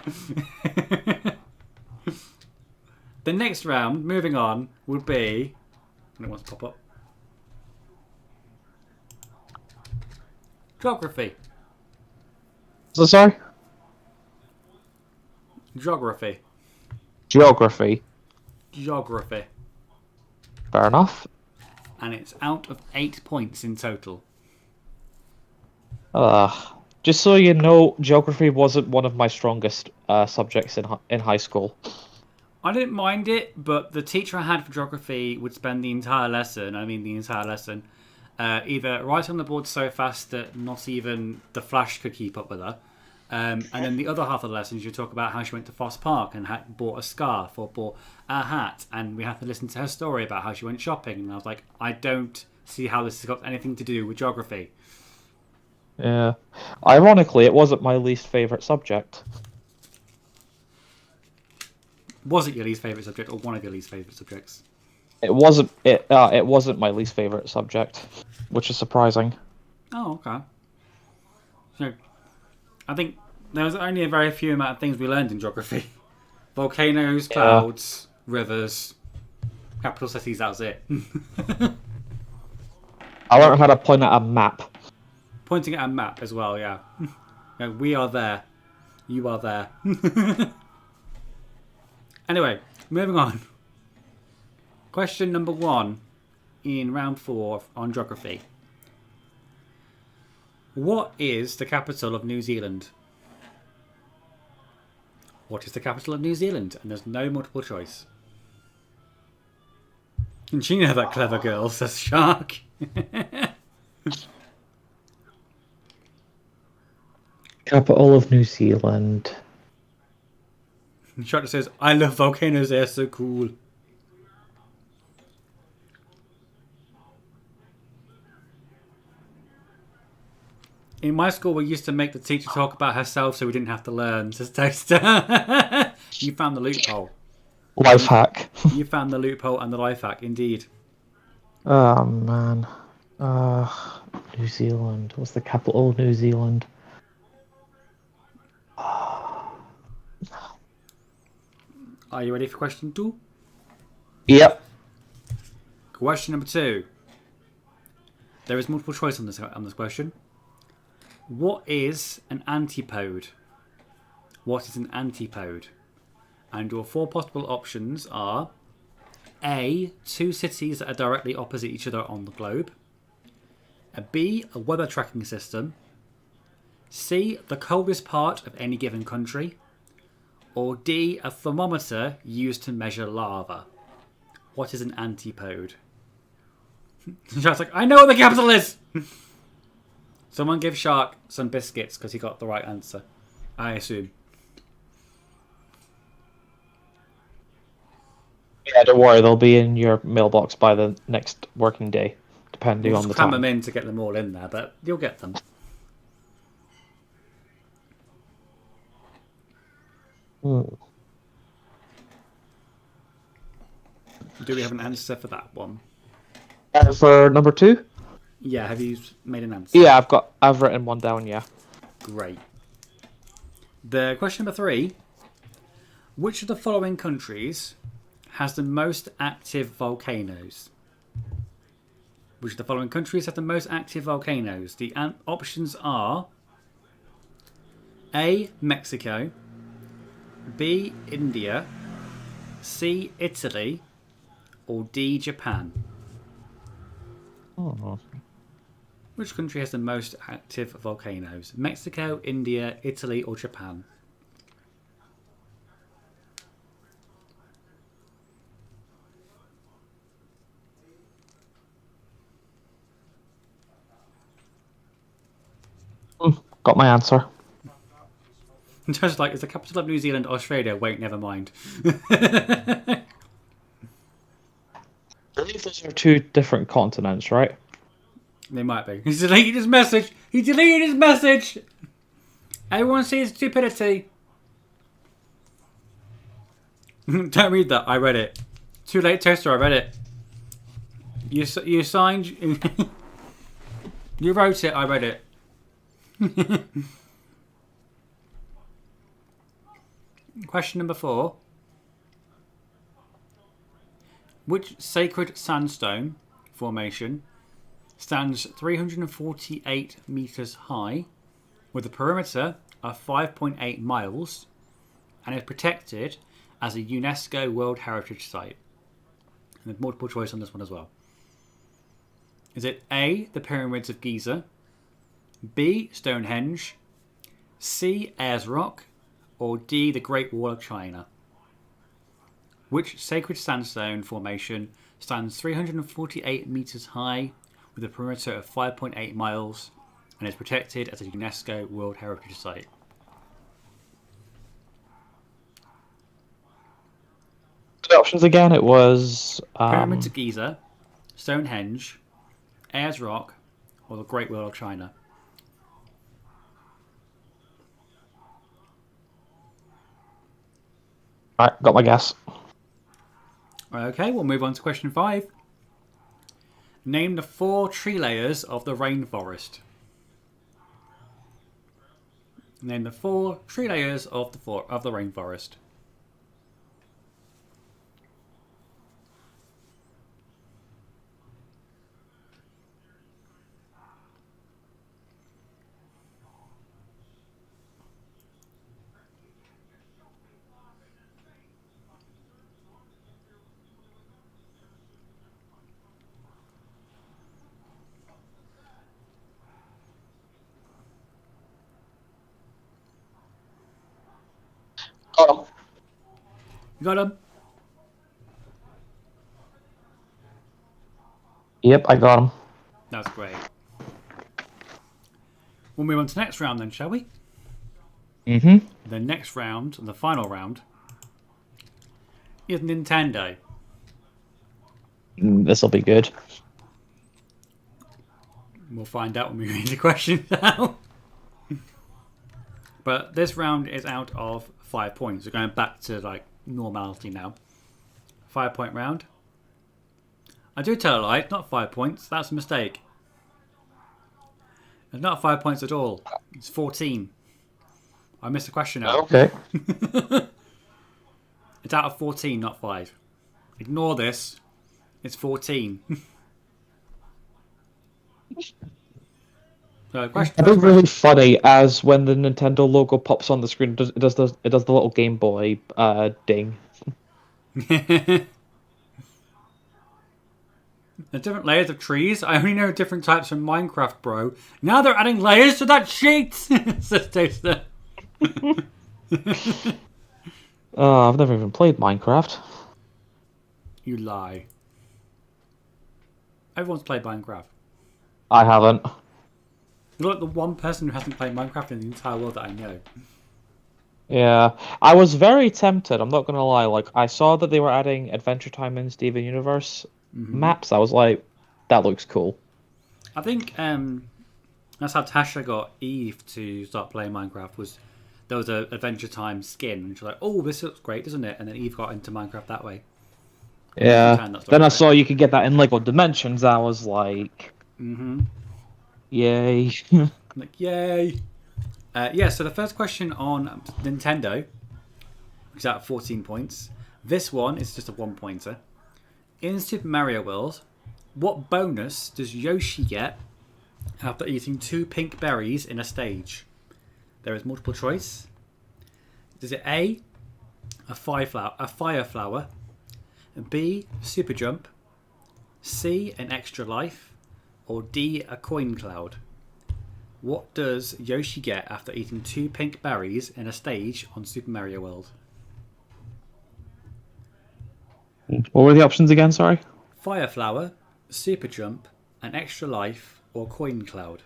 Speaker 1: The next round, moving on, would be... When it wants to pop up. Geography.
Speaker 2: So sorry?
Speaker 1: Geography.
Speaker 2: Geography.
Speaker 1: Geography.
Speaker 2: Fair enough.
Speaker 1: And it's out of 8 points in total.
Speaker 2: Just so you know, geography wasn't one of my strongest subjects in high school.
Speaker 1: I didn't mind it, but the teacher I had for geography would spend the entire lesson, either writing on the board so fast that not even the Flash could keep up with her. And then the other half of the lesson, she'd talk about how she went to Foss Park and bought a scarf or bought a hat. And we had to listen to her story about how she went shopping. And I was like, I don't see how this has got anything to do with geography.
Speaker 2: Yeah. Ironically, it wasn't my least favourite subject.
Speaker 1: Was it your least favourite subject or one of your least favourite subjects?
Speaker 2: It wasn't. It wasn't my least favourite subject, which is surprising.
Speaker 1: Oh, okay. So, I think there was only a very few amount of things we learned in geography. Volcanoes, clouds, rivers, capital cities, that was it.
Speaker 2: I learned how to point at a map.
Speaker 1: Pointing at a map as well, yeah. We are there. You are there. Anyway, moving on. Question number 1 in round 4 on geography. What is the capital of New Zealand? What is the capital of New Zealand? And there's no multiple choice. And you know that clever girl, says Shark.
Speaker 2: Capital of New Zealand.
Speaker 1: Shark says, I love volcanoes, they're so cool. In my school, we used to make the teacher talk about herself so we didn't have to learn. Says Toaster. You found the loophole.
Speaker 2: Life hack.
Speaker 1: You found the loophole and the life hack, indeed.
Speaker 2: Oh, man. New Zealand. What's the capital of New Zealand?
Speaker 1: Are you ready for question 2?
Speaker 2: Yep.
Speaker 1: Question number 2. There is multiple choice on this question. What is an antipode? What is an antipode? And your 4 possible options are A, 2 cities that are directly opposite each other on the globe. B, a weather tracking system. C, the coldest part of any given country. Or D, a thermometer used to measure lava. What is an antipode? Shark's like, I know what the capital is! Someone give Shark some biscuits because he got the right answer. I assume.
Speaker 2: Yeah, don't worry. They'll be in your mailbox by the next working day, depending on the
Speaker 1: cram
Speaker 2: time.
Speaker 1: them in to get them all in there, but you'll get them. Do we have an answer for that one?
Speaker 2: For number 2?
Speaker 1: Yeah, have you made an answer?
Speaker 2: Yeah, I've written one down, yeah.
Speaker 1: Great. The question number 3. Which of the following countries has the most active volcanoes? Which of the following countries have the most active volcanoes? The options are A, Mexico. B, India. C, Italy. Or D, Japan.
Speaker 2: Oh.
Speaker 1: Which country has the most active volcanoes? Mexico, India, Italy, or Japan?
Speaker 2: Got my answer.
Speaker 1: Just like, is the capital of New Zealand Australia? Wait, never mind.
Speaker 2: I believe those are 2 different continents, right?
Speaker 1: They might be. He's deleted his message. He deleted his message. Everyone sees stupidity. Don't read that. I read it. Too late, Toaster. I read it. You signed. You wrote it. I read it. Question number 4. Which sacred sandstone formation stands 348 metres high with a perimeter of 5.8 miles and is protected as a UNESCO World Heritage Site? And there's multiple choice on this one as well. Is it A, the Pyramids of Giza, B, Stonehenge, C, Ayers Rock, or D, the Great Wall of China? Which sacred sandstone formation stands 348 metres high with a perimeter of 5.8 miles and is protected as a UNESCO World Heritage Site?
Speaker 2: The options again, it was...
Speaker 1: Pyramids of Giza, Stonehenge, Ayers Rock, or the Great Wall of China?
Speaker 2: Alright, got my guess.
Speaker 1: Okay, we'll move on to question 5. Name the 4 tree layers of the rainforest. Name the 4 tree layers of the rainforest.
Speaker 2: Got him.
Speaker 1: You got them?
Speaker 2: Yep, I got him.
Speaker 1: That's great. We'll move on to the next round then, shall we?
Speaker 2: Mm-hmm.
Speaker 1: The next round, the final round, is Nintendo.
Speaker 2: This'll be good.
Speaker 1: We'll find out when we read the questions out. But this round is out of 5 points. We're going back to like normality now. 5-point round. I do tell a lie, it's not 5 points. That's a mistake. It's not 5 points at all. It's 14. I missed a question out.
Speaker 2: Okay.
Speaker 1: It's out of 14, not 5. Ignore this. It's 14. So, question.
Speaker 2: I think really funny as when the Nintendo logo pops on the screen, it does the little Game Boy ding.
Speaker 1: There's different layers of trees. I only know different types from Minecraft, bro. Now they're adding layers to that sheet. Says Toaster.
Speaker 2: I've never even played Minecraft.
Speaker 1: You lie. Everyone's played Minecraft.
Speaker 2: I haven't.
Speaker 1: You're like the one person who hasn't played Minecraft in the entire world that I know.
Speaker 2: Yeah, I was very tempted. I'm not gonna lie. Like, I saw that they were adding Adventure Time in Steven Universe maps. I was like, that looks cool.
Speaker 1: I think that's how Tasha got Eve to start playing Minecraft. Was there was a Adventure Time skin, and she's like, "Oh, this looks great, doesn't it?" And then Eve got into Minecraft that way.
Speaker 2: Yeah. Then I saw you could get that in Lego Dimensions. I was like, yay!
Speaker 1: Like, yay! Yeah. So the first question on Nintendo is out of 14 points. This one is just a 1-pointer. In Super Mario World, what bonus does Yoshi get after eating 2 pink berries in a stage? There is multiple choice. Is it A, a fire flower, B, super jump, C, an extra life, or D, a coin cloud? What does Yoshi get after eating 2 pink berries in a stage on Super Mario World?
Speaker 2: What were the options again? Sorry.
Speaker 1: Fire flower, super jump, an extra life, or coin cloud?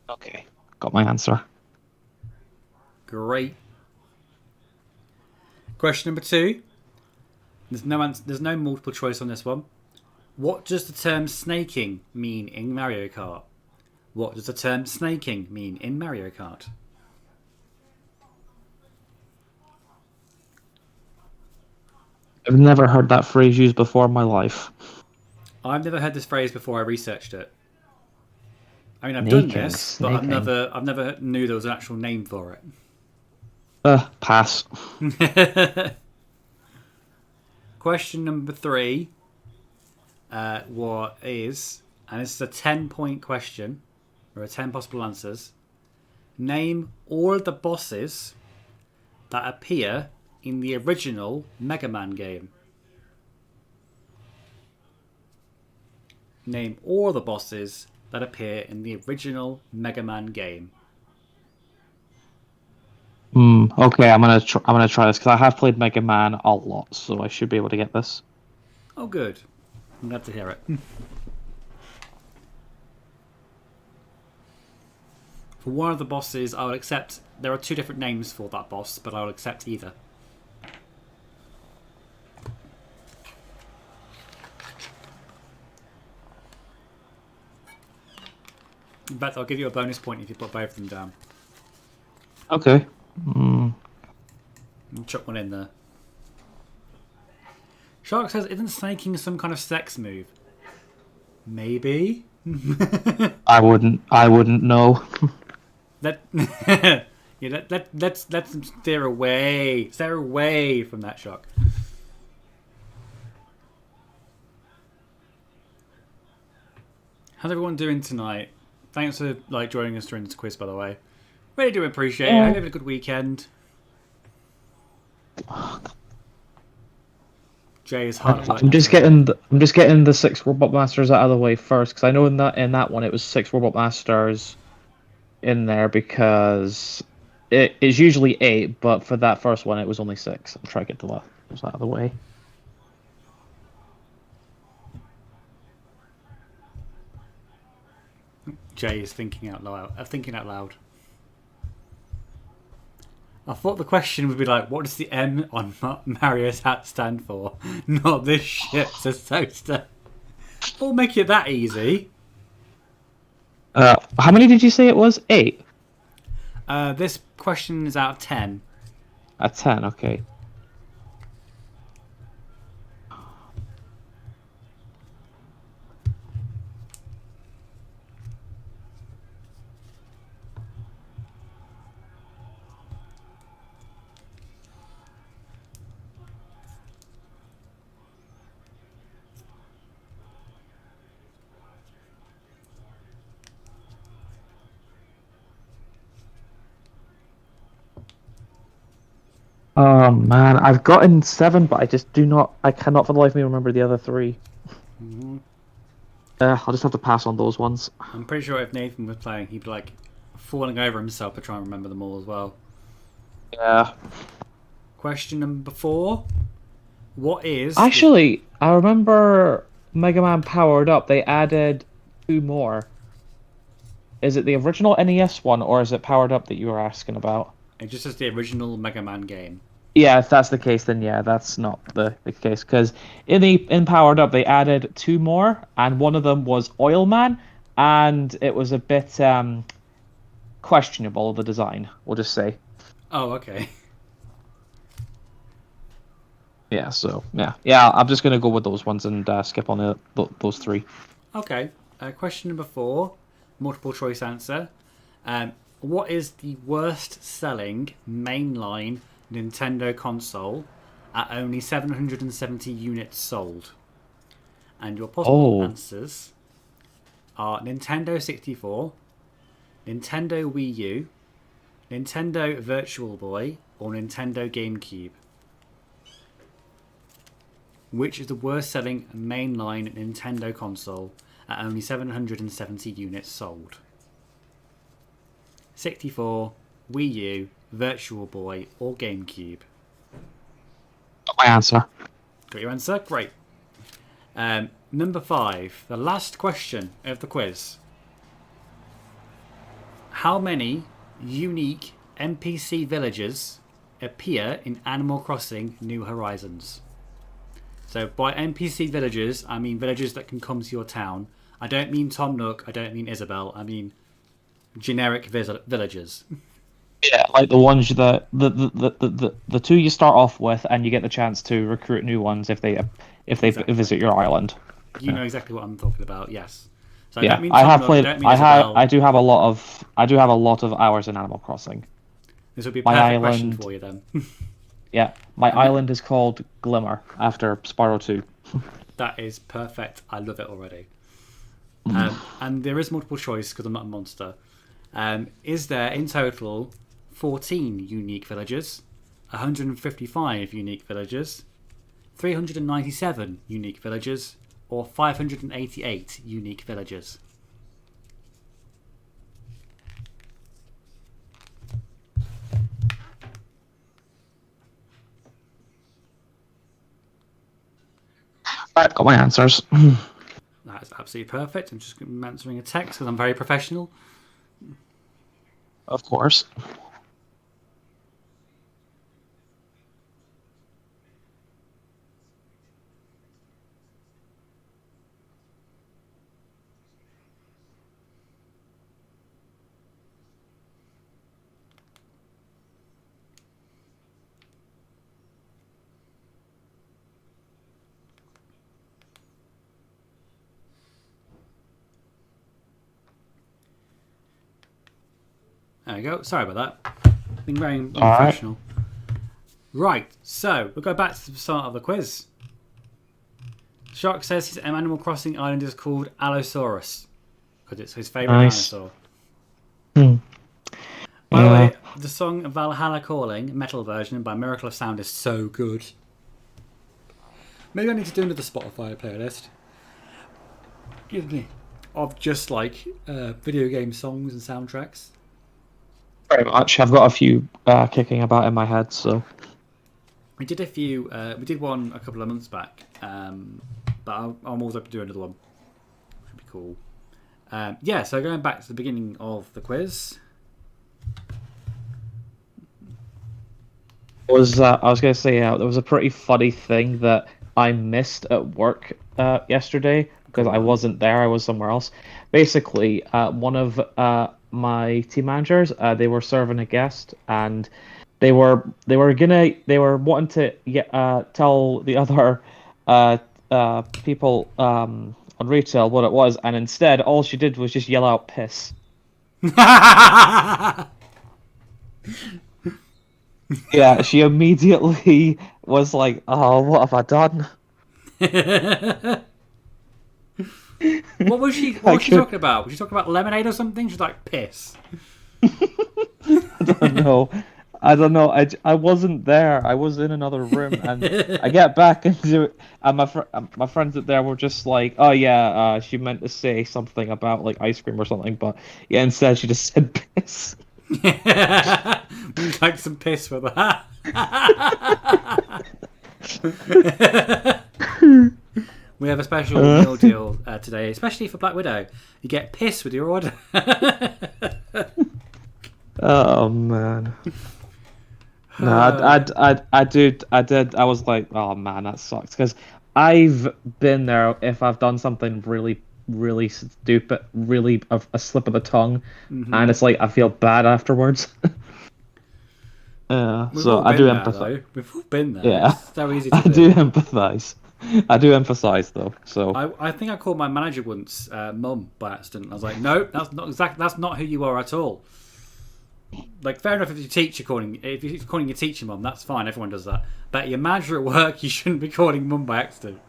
Speaker 2: Okay, got my answer.
Speaker 1: Great. Question number 2. There's no multiple choice on this one. What does the term snaking mean in Mario Kart? What does the term snaking mean in Mario Kart?
Speaker 2: I've never heard that phrase used before in my life.
Speaker 1: I've never heard this phrase before I researched it. I mean, I've done this, but I've never knew there was an actual name for it.
Speaker 2: Pass.
Speaker 1: Question number 3. What is, and this is a 10-point question. There are 10 possible answers. Name all of the bosses that appear in the original Mega Man game. Name all the bosses that appear in the original Mega Man game?
Speaker 2: Okay, I'm gonna try this because I have played Mega Man a lot, so I should be able to get this.
Speaker 1: Oh, good. I'm glad to hear it. For one of the bosses, I will accept. There are two different names for that boss, but I will accept either. In fact, I'll give you a bonus point if you put both of them down.
Speaker 2: Okay.
Speaker 1: Chuck one in there. Shark says, isn't snaking some kind of sex move? Maybe.
Speaker 2: I wouldn't know.
Speaker 1: Let's steer away from that, Shark. How's everyone doing tonight? Thanks for joining us during this quiz, by the way. Really do appreciate it. I hope you had a good weekend. Jay is hard at work.
Speaker 2: I'm just getting the 6 Robot Masters out of the way first, because I know in that one it was 6 Robot Masters in there, because it is usually 8, but for that first one it was only 6. I'll try to get those out of the way.
Speaker 1: Jay is thinking out loud. I thought the question would be like, what does the M on Mario's hat stand for? Not this shit's a toaster. We'll make it that easy.
Speaker 2: How many did you say it was? 8?
Speaker 1: This question is out of 10.
Speaker 2: A 10, okay. Oh man, I've gotten 7, but I cannot for the life of me remember the other 3.
Speaker 1: Mm-hmm.
Speaker 2: I'll just have to pass on those ones.
Speaker 1: I'm pretty sure if Nathan was playing, he'd be falling over himself to try and remember them all as well.
Speaker 2: Yeah.
Speaker 1: Question number 4. What is...
Speaker 2: Actually, I remember Mega Man Powered Up, they added 2 more. Is it the original NES one, or is it Powered Up that you were asking about?
Speaker 1: It just says the original Mega Man game.
Speaker 2: Yeah, if that's the case, then yeah, that's not the case. Because in Powered Up, they added 2 more, and one of them was Oil Man, and it was a bit questionable, the design, we'll just say.
Speaker 1: Oh, okay.
Speaker 2: Yeah, so, yeah, I'm just going to go with those ones and skip on those 3.
Speaker 1: Okay, question number 4, multiple choice answer. What is the worst selling mainline Nintendo console at only 770 units sold? And your possible answers are Nintendo 64, Nintendo Wii U, Nintendo Virtual Boy, or Nintendo GameCube. Which is the worst selling mainline Nintendo console at only 770 units sold? 64, Wii U, Virtual Boy, or GameCube?
Speaker 2: My answer.
Speaker 1: Got your answer? Great. Number 5, the last question of the quiz. How many unique NPC villagers appear in Animal Crossing New Horizons? So by NPC villagers, I mean villagers that can come to your town. I don't mean Tom Nook, I don't mean Isabelle, I mean generic villagers.
Speaker 2: Yeah, like the ones that the 2 you start off with, and you get the chance to recruit new ones if they exactly. Visit your island.
Speaker 1: You know exactly what I'm talking about. Yes. So
Speaker 2: yeah, I do have a lot of hours in Animal Crossing.
Speaker 1: This would be a perfect question for you then.
Speaker 2: Yeah, my island is called Glimmer after Spyro 2.
Speaker 1: That is perfect. I love it already. And there is multiple choice because I'm not a monster. Is there in total 14 unique villagers, 155 unique villagers, 397 unique villagers, or 588 unique villagers?
Speaker 2: got my answers.
Speaker 1: That's absolutely perfect. I'm just answering a text because I'm very professional.
Speaker 2: Of course.
Speaker 1: There we go. Sorry about that. Being very unprofessional. Right, so we'll go back to the start of the quiz. Shark says his Animal Crossing island is called Allosaurus because it's his favourite dinosaur. By the way, the song Valhalla Calling, metal version by Miracle of Sound, is so good. Maybe I need to do another Spotify playlist. Excuse me. Of just like video game songs and soundtracks.
Speaker 2: Very much. I've got a few kicking about in my head, so.
Speaker 1: We did a few. We did one a couple of months back, but I'm always up to do another one. Should be cool. Yeah. So going back to the beginning of the quiz.
Speaker 2: I was going to say there was a pretty funny thing that I missed at work yesterday because I wasn't there. I was somewhere else. Basically, one of my team managers, they were serving a guest, and they were wanting to tell the other people on retail what it was, and instead all she did was just yell out piss. Yeah, she immediately was like, "Oh, what have I done?"
Speaker 1: What was she talking about? Was she talking about lemonade or something? She's like, piss.
Speaker 2: I don't know. I wasn't there. I was in another room, and I get back into it, and my friends up there were just like, "Oh yeah, she meant to say something about like ice cream or something, but yeah, instead she just said piss."
Speaker 1: Would you like some piss for that? We have a special meal deal today, especially for Black Widow. You get piss with your order.
Speaker 2: Oh man. No, I did. I was like, oh man, that sucks. Because I've been there if I've done something really, really stupid, really a slip of the tongue, and it's like I feel bad afterwards. So I do empathize.
Speaker 1: We've all been there.
Speaker 2: Yeah,
Speaker 1: it's so easy to
Speaker 2: I do empathize. I do emphasize though. So
Speaker 1: I think I called my manager once mum by accident. I was like, no, that's not who you are at all. Like, fair enough if you're calling your teacher mum, that's fine, everyone does that. But your manager at work, you shouldn't be calling mum by accident.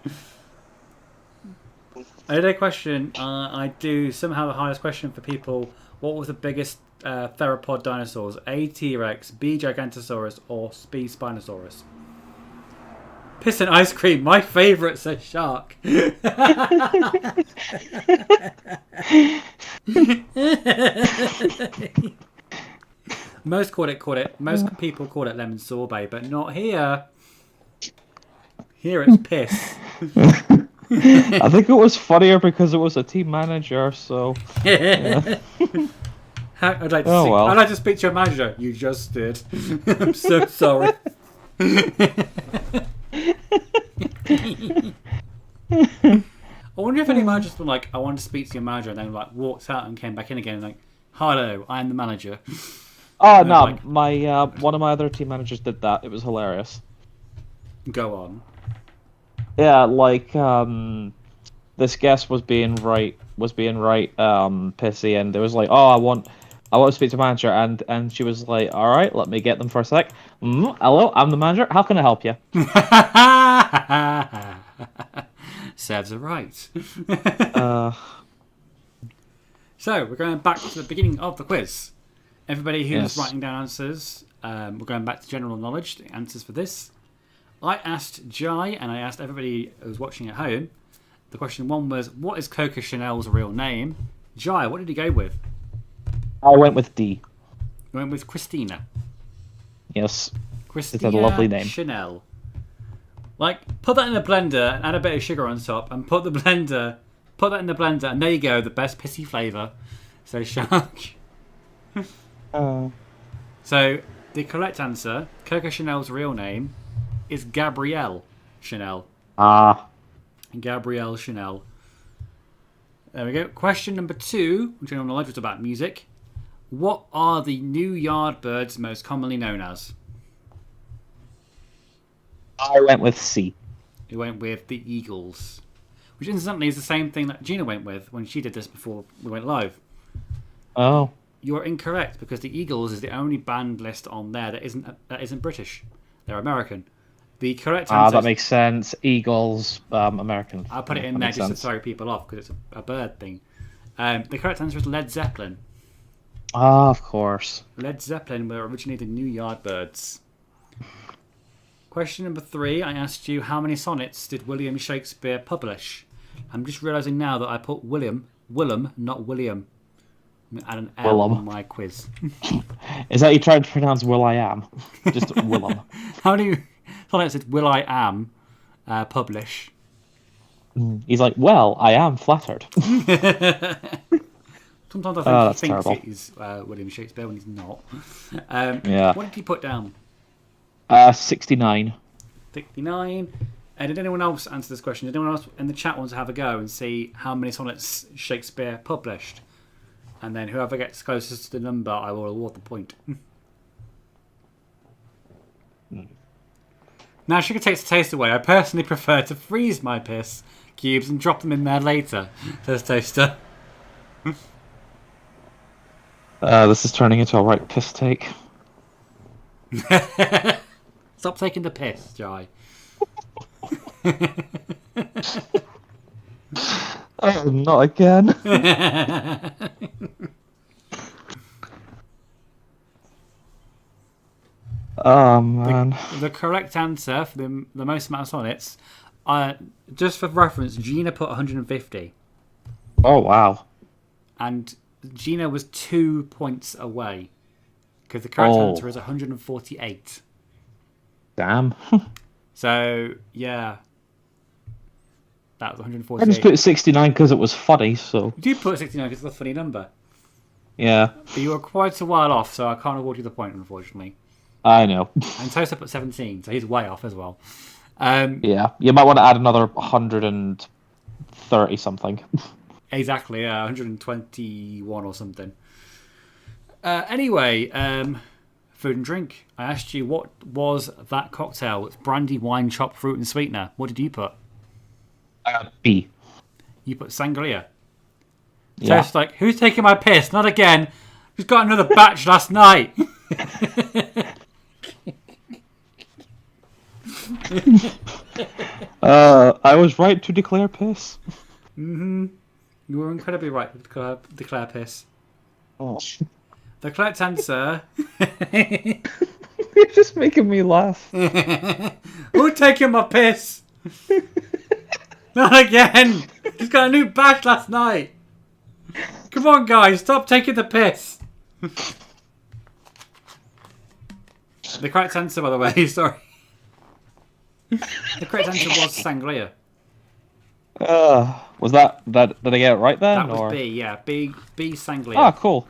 Speaker 1: Another question, I do somehow the highest question for people. What was the biggest theropod dinosaurs? A. T-Rex, B. Gigantosaurus, or B. Spinosaurus? Piss and ice cream, my favourite, says Shark. Most people call it lemon sorbet, but not here. Here it's piss.
Speaker 2: I think it was funnier because it was a team manager, so yeah.
Speaker 1: I'd like to speak to your manager. You just did. I'm so sorry. I wonder if any manager's been like, I want to speak to your manager, and then like walked out and came back in again and like, hello, I'm the manager.
Speaker 2: Oh no, like, my one of my other team managers did that. It was hilarious.
Speaker 1: Go on.
Speaker 2: Yeah, like this guest was being right pissy, and it was like, oh, I want to speak to the manager, and she was like, all right, let me get them for a sec. Hello, I'm the manager. How can I help you?
Speaker 1: Serves her right. So we're going back to the beginning of the quiz. Everybody who's writing down answers, we're going back to general knowledge. The answers for this. I asked Jai, and I asked everybody who's watching at home. The question one was, what is Coco Chanel's real name? Jai, what did he go with?
Speaker 2: I went with D.
Speaker 1: You went with Christina.
Speaker 2: Yes.
Speaker 1: Christina
Speaker 2: it's a lovely name.
Speaker 1: Chanel. Like, put that in a blender and add a bit of sugar on top, and put that in the blender, and there you go, the best pissy flavour. So shark. So the correct answer, Coco Chanel's real name, is Gabrielle Chanel. Gabrielle Chanel. There we go. Question number 2, which on knowledge was about music. What are the New Yardbirds most commonly known as?
Speaker 2: I went with C.
Speaker 1: You went with the Eagles, which incidentally is the same thing that Gina went with when she did this before we went live.
Speaker 2: Oh.
Speaker 1: You're incorrect because the Eagles is the only band list on there that isn't British. They're American. The correct answer.
Speaker 2: That makes sense. Eagles, American.
Speaker 1: I'll put it in there just to throw people off because it's a bird thing. The correct answer is Led Zeppelin.
Speaker 2: Of course.
Speaker 1: Led Zeppelin were originally the New Yardbirds. Question number 3, I asked you how many sonnets did William Shakespeare publish? I'm just realising now that I put Willem, not William. I'm going to add an L on my quiz.
Speaker 2: Is that you trying to pronounce Will.I.am? Just Willem.
Speaker 1: How many sonnets did Will.I.am publish?
Speaker 2: He's like, well, I am flattered.
Speaker 1: Sometimes I think he thinks
Speaker 2: he's
Speaker 1: William Shakespeare when he's not.
Speaker 2: Yeah.
Speaker 1: What did he put down?
Speaker 2: 69.
Speaker 1: 69. Did anyone else answer this question? Did anyone else in the chat want to have a go and see how many sonnets Shakespeare published? And then whoever gets closest to the number, I will award the point. Now, sugar takes the taste away. I personally prefer to freeze my piss cubes and drop them in there later, says Toaster.
Speaker 2: This is turning into a right piss take.
Speaker 1: Stop taking the piss, Jai.
Speaker 2: Oh, not again. Oh, man.
Speaker 1: The correct answer for the most amount of sonnets, just for reference, Gina put 150.
Speaker 2: Oh, wow.
Speaker 1: And Gina was 2 points away. Because the correct answer is 148.
Speaker 2: Damn.
Speaker 1: So, yeah. That was 148.
Speaker 2: I just put 69 because it was funny, so...
Speaker 1: You did put 69 because it's a funny number.
Speaker 2: Yeah.
Speaker 1: But you were quite a while off, so I can't award you the point, unfortunately.
Speaker 2: I know.
Speaker 1: And Toaster put 17, so he's way off as well.
Speaker 2: Yeah, you might want to add another 130 something.
Speaker 1: Exactly, yeah, 121 or something. Anyway, food and drink. I asked you what was that cocktail? It's brandy, wine, chopped fruit, and sweetener. What did you put?
Speaker 2: I got B.
Speaker 1: You put sangria.
Speaker 2: Yeah.
Speaker 1: So it's like, who's taking my piss? Not again. Who's got another batch last night?
Speaker 2: I was right to declare piss.
Speaker 1: Mm-hmm. You were incredibly right to declare piss.
Speaker 2: Oh.
Speaker 1: The correct answer...
Speaker 2: You're just making me laugh.
Speaker 1: Who's taking my piss? Not again. He's got a new batch last night. Come on, guys. Stop taking the piss. The correct answer, by the way, sorry. The correct answer was sangria.
Speaker 2: Was that did I get it right then?
Speaker 1: That was B, yeah. B sangria.
Speaker 2: Ah, cool.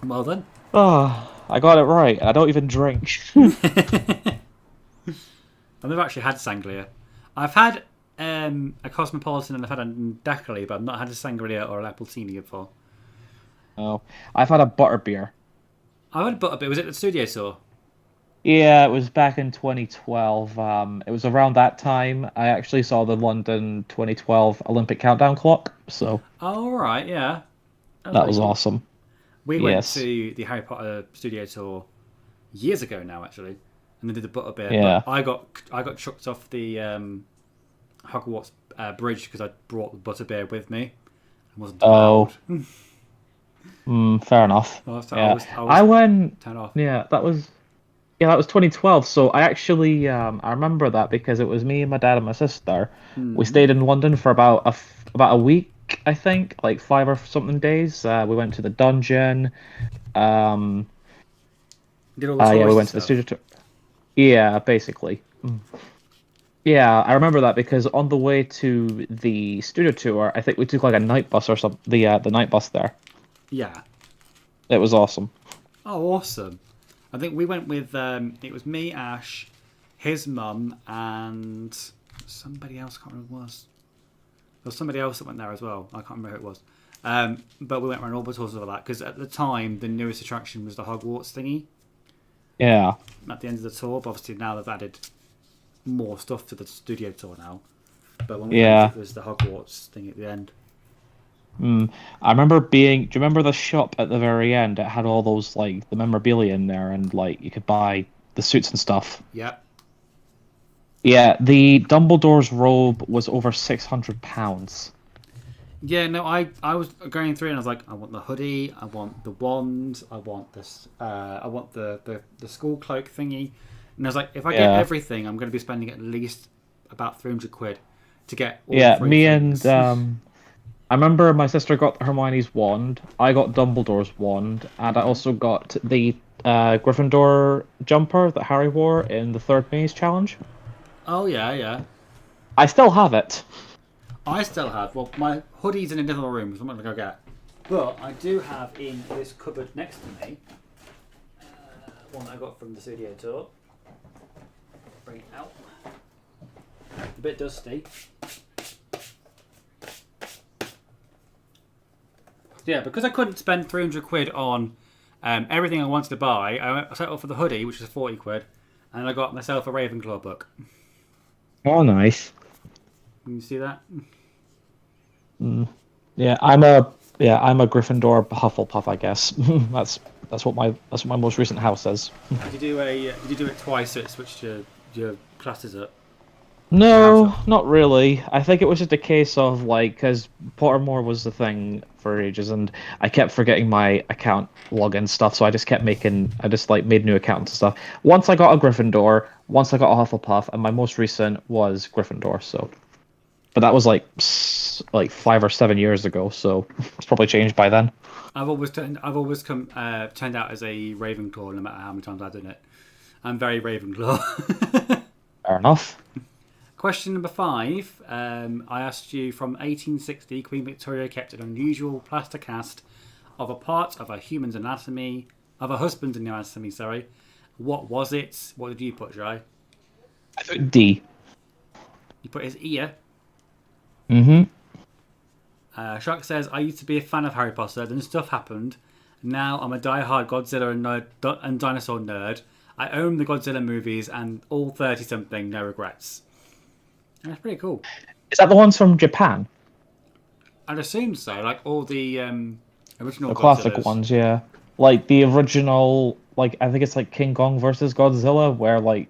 Speaker 1: Well done.
Speaker 2: Oh, I got it right. I don't even drink.
Speaker 1: I've never actually had sangria. I've had a Cosmopolitan and I've had a daiquiri, but I've not had a sangria or an appletini before.
Speaker 2: Oh, I've had a butterbeer.
Speaker 1: I had a butterbeer. Was it at the studio store?
Speaker 2: Yeah, it was back in 2012. It was around that time I actually saw the London 2012 Olympic countdown clock. So.
Speaker 1: Oh, all right, yeah.
Speaker 2: That was awesome.
Speaker 1: We went to the Harry Potter studio tour years ago now, actually, and they did the butterbeer.
Speaker 2: Yeah.
Speaker 1: But I got chucked off the Hogwarts bridge because I brought the butterbeer with me. I wasn't allowed.
Speaker 2: Fair enough. I went.
Speaker 1: Turn off.
Speaker 2: Yeah, that was 2012. So I actually I remember that because it was me and my dad and my sister. We stayed in London for about a week. I think like 5 or something days. We went to the dungeon.
Speaker 1: Did all the
Speaker 2: we went to
Speaker 1: stuff.
Speaker 2: the studio tour. Yeah, basically. Yeah, I remember that because on the way to the studio tour, I think we took like a night bus or something. The night bus there.
Speaker 1: Yeah.
Speaker 2: It was awesome.
Speaker 1: Oh, awesome. I think we went with, it was me, Ash, his mum, and somebody else. I can't remember who it was. There was somebody else that went there as well. I can't remember who it was. But we went around all the tours of that because at the time the newest attraction was the Hogwarts thingy
Speaker 2: Yeah.
Speaker 1: at the end of the tour. But obviously now they've added more stuff to the studio tour now. But when we went,
Speaker 2: Yeah.
Speaker 1: it was the Hogwarts thing at the end.
Speaker 2: I remember being. Do you remember the shop at the very end? It had all those like the memorabilia in there, and like you could buy the suits and stuff.
Speaker 1: Yep.
Speaker 2: Yeah, the Dumbledore's robe was over £600.
Speaker 1: Yeah, no, I was going through and I was like, I want the hoodie, I want the wand, I want this, I want the school cloak thingy, and I was like, if I get
Speaker 2: Yeah.
Speaker 1: everything, I'm going to be spending at least about 300 quid to get all
Speaker 2: Yeah,
Speaker 1: three
Speaker 2: me
Speaker 1: things.
Speaker 2: and I remember my sister got Hermione's wand. I got Dumbledore's wand, and I also got the Gryffindor jumper that Harry wore in the third maze challenge.
Speaker 1: Oh yeah, yeah.
Speaker 2: I still have it.
Speaker 1: I still have. Well, my hoodie's in a different room, so I'm not going to go get. But I do have in this cupboard next to me one that I got from the studio tour. Bring it out. It's a bit dusty. Yeah, because I couldn't spend 300 quid on everything I wanted to buy, I settled for the hoodie, which is 40 quid, and I got myself a Ravenclaw book.
Speaker 2: Oh, nice.
Speaker 1: Can you see that?
Speaker 2: Yeah, I'm a Gryffindor Hufflepuff, I guess. That's what my most recent house is.
Speaker 1: Did you do it twice so it switched your classes up?
Speaker 2: No, not really. I think it was just a case of like, because Pottermore was the thing for ages, and I kept forgetting my account login stuff, so I just like made new accounts and stuff. Once I got a Gryffindor, once I got a Hufflepuff, and my most recent was Gryffindor. So, but that was like 5 or 7 years ago, so it's probably changed by then.
Speaker 1: I've always turned out as a Ravenclaw, no matter how many times I've done it. I'm very Ravenclaw.
Speaker 2: Fair enough.
Speaker 1: Question number 5. I asked you from 1860, Queen Victoria kept an unusual plaster cast of a part of a human's anatomy, of a husband's anatomy, sorry. What was it? What did you put, Jai?
Speaker 2: I put D.
Speaker 1: You put his ear.
Speaker 2: Mm-hmm.
Speaker 1: Shark says, I used to be a fan of Harry Potter, then stuff happened. Now I'm a die-hard Godzilla and dinosaur nerd. I own the Godzilla movies and all 30-something, no regrets. That's pretty cool.
Speaker 2: Is that the ones from Japan?
Speaker 1: I'd assume so. Like all the original
Speaker 2: The classic
Speaker 1: Godzillas.
Speaker 2: ones, yeah. Like the original, like I think it's like King Kong versus Godzilla, where like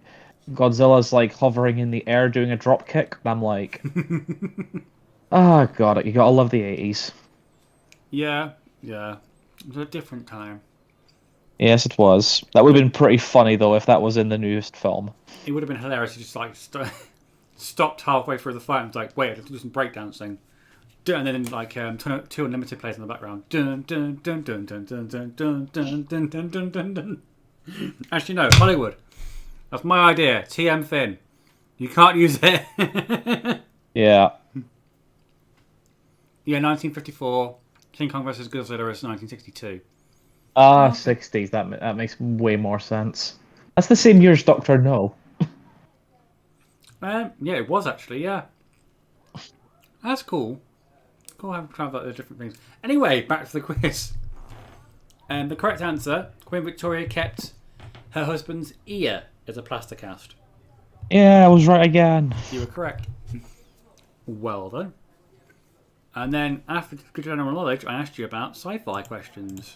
Speaker 2: Godzilla's like hovering in the air doing a drop kick. And I'm like, oh god, you gotta love the 80s.
Speaker 1: Yeah, yeah. It was a different time.
Speaker 2: Yes, it was. That would have been pretty funny though if that was in the newest film.
Speaker 1: It would have been hilarious if you just like stopped halfway through the fight and was like, wait, let's do some breakdancing. And then like two unlimited plays in the background. Dun dun dun dun dun dun dun dun dun dun dun dun dun dun. Actually no, Hollywood. That's my idea. TM Finn. You can't use it.
Speaker 2: Yeah.
Speaker 1: Yeah, 1954. King Kong vs. Godzilla is 1962.
Speaker 2: 60s. That makes way more sense. That's the same year as Doctor No.
Speaker 1: Yeah, it was actually. Yeah, that's cool. Cool having kind of like the different things. Anyway, back to the quiz. The correct answer: Queen Victoria kept her husband's ear as a plaster cast.
Speaker 2: Yeah, I was right again.
Speaker 1: You were correct. Well done. And then after good general knowledge, I asked you about sci-fi questions.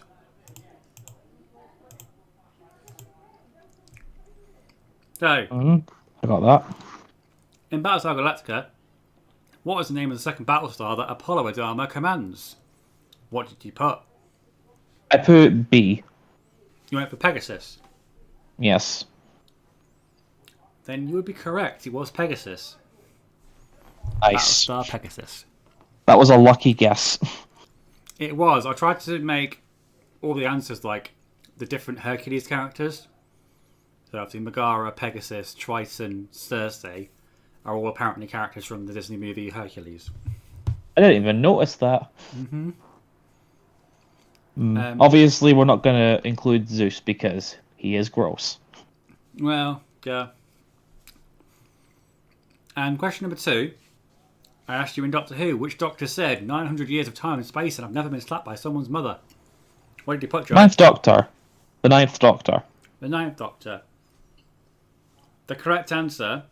Speaker 1: So,
Speaker 2: I got that.
Speaker 1: in Battlestar Galactica, what was the name of the second Battlestar that Apollo Adama commands? What did you put?
Speaker 2: I put B.
Speaker 1: You went for Pegasus.
Speaker 2: Yes.
Speaker 1: Then you would be correct. It was Pegasus.
Speaker 2: Nice.
Speaker 1: Battlestar Pegasus.
Speaker 2: That was a lucky guess.
Speaker 1: It was. I tried to make all the answers like the different Hercules characters. So obviously Megara, Pegasus, Triton, Circe. I are all apparently characters from the Disney movie Hercules.
Speaker 2: I didn't even notice that.
Speaker 1: Mm-hmm.
Speaker 2: Obviously, we're not going to include Zeus because he is gross.
Speaker 1: Well, yeah. And question number 2. I asked you in Doctor Who, which Doctor said 900 years of time and space and I've never been slapped by someone's mother? What did you put, Joe?
Speaker 2: Ninth Doctor. The Ninth Doctor.
Speaker 1: The Ninth Doctor. The correct answer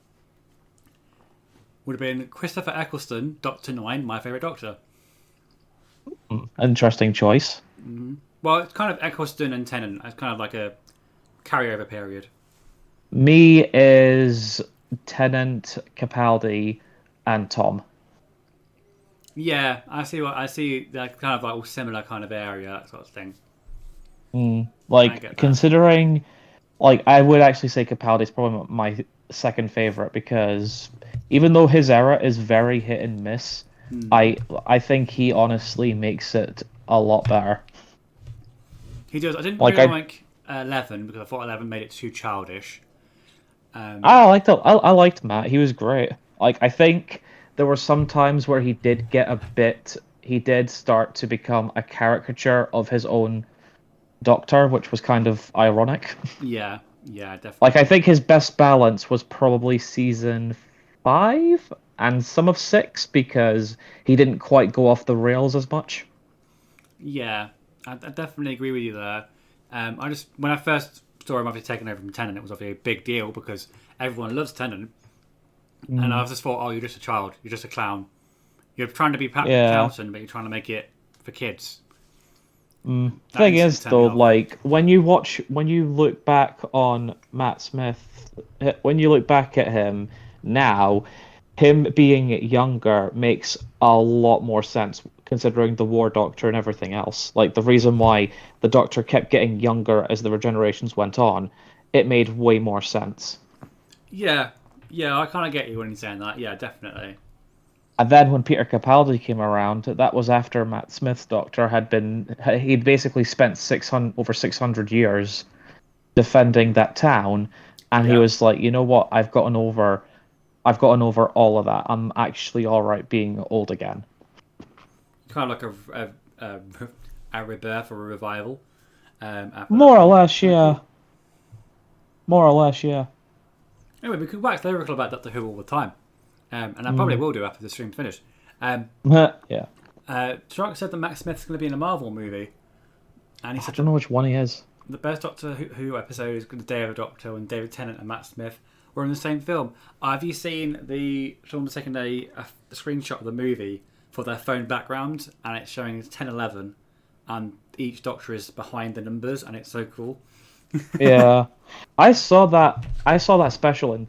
Speaker 1: would have been Christopher Eccleston, Doctor 9, my favourite Doctor.
Speaker 2: Interesting choice.
Speaker 1: Well, it's kind of Eccleston and Tennant. It's kind of like a carryover period.
Speaker 2: Me is Tennant, Capaldi, and Tom.
Speaker 1: Yeah, I see. That kind of like all similar kind of area, that sort of thing.
Speaker 2: Like, considering, like, I would actually say Capaldi is probably my second favorite because even though his era is very hit and miss, I think he honestly makes it a lot better.
Speaker 1: He does. I didn't really like 11 because I thought 11 made it too childish.
Speaker 2: I liked Matt. He was great. Like, I think there were some times where he did start to become a caricature of his own Doctor, which was kind of ironic.
Speaker 1: Yeah, definitely.
Speaker 2: Like, I think his best balance was probably season 5 and some of 6 because he didn't quite go off the rails as much.
Speaker 1: Yeah, I definitely agree with you there. When I first saw him obviously taken over from Tennant, it was obviously a big deal because everyone loves Tennant. And I just thought, oh, you're just a child. You're just a clown. You're trying to be Pat Charlton, but you're trying to make it for kids.
Speaker 2: Thing is, though, like, when you look back on Matt Smith, when you look back at him now, him being younger makes a lot more sense considering the War Doctor and everything else. Like, the reason why the Doctor kept getting younger as the regenerations went on, it made way more sense.
Speaker 1: Yeah, I kind of get you when you're saying that. Yeah, definitely.
Speaker 2: And then when Peter Capaldi came around, that was after Matt Smith's Doctor he'd basically spent over 600 years defending that town, and he was like, you know what, I've gotten over all of that. I'm actually all right being old again.
Speaker 1: Kind of like a rebirth or a revival.
Speaker 2: More or less, yeah. More or less, yeah.
Speaker 1: Anyway, we could wax lyrical about Doctor Who all the time. And I probably will do after the stream's finished.
Speaker 2: Yeah.
Speaker 1: Shark said that Matt Smith's going to be in a Marvel movie. And he said
Speaker 2: I don't know which one he is.
Speaker 1: The best Doctor Who episode is The Day of the Doctor when David Tennant and Matt Smith were in the same film. Have you seen someone taking a screenshot of the movie for their phone background, and it's showing 10:11, and each Doctor is behind the numbers, and it's so cool.
Speaker 2: Yeah, I saw that special in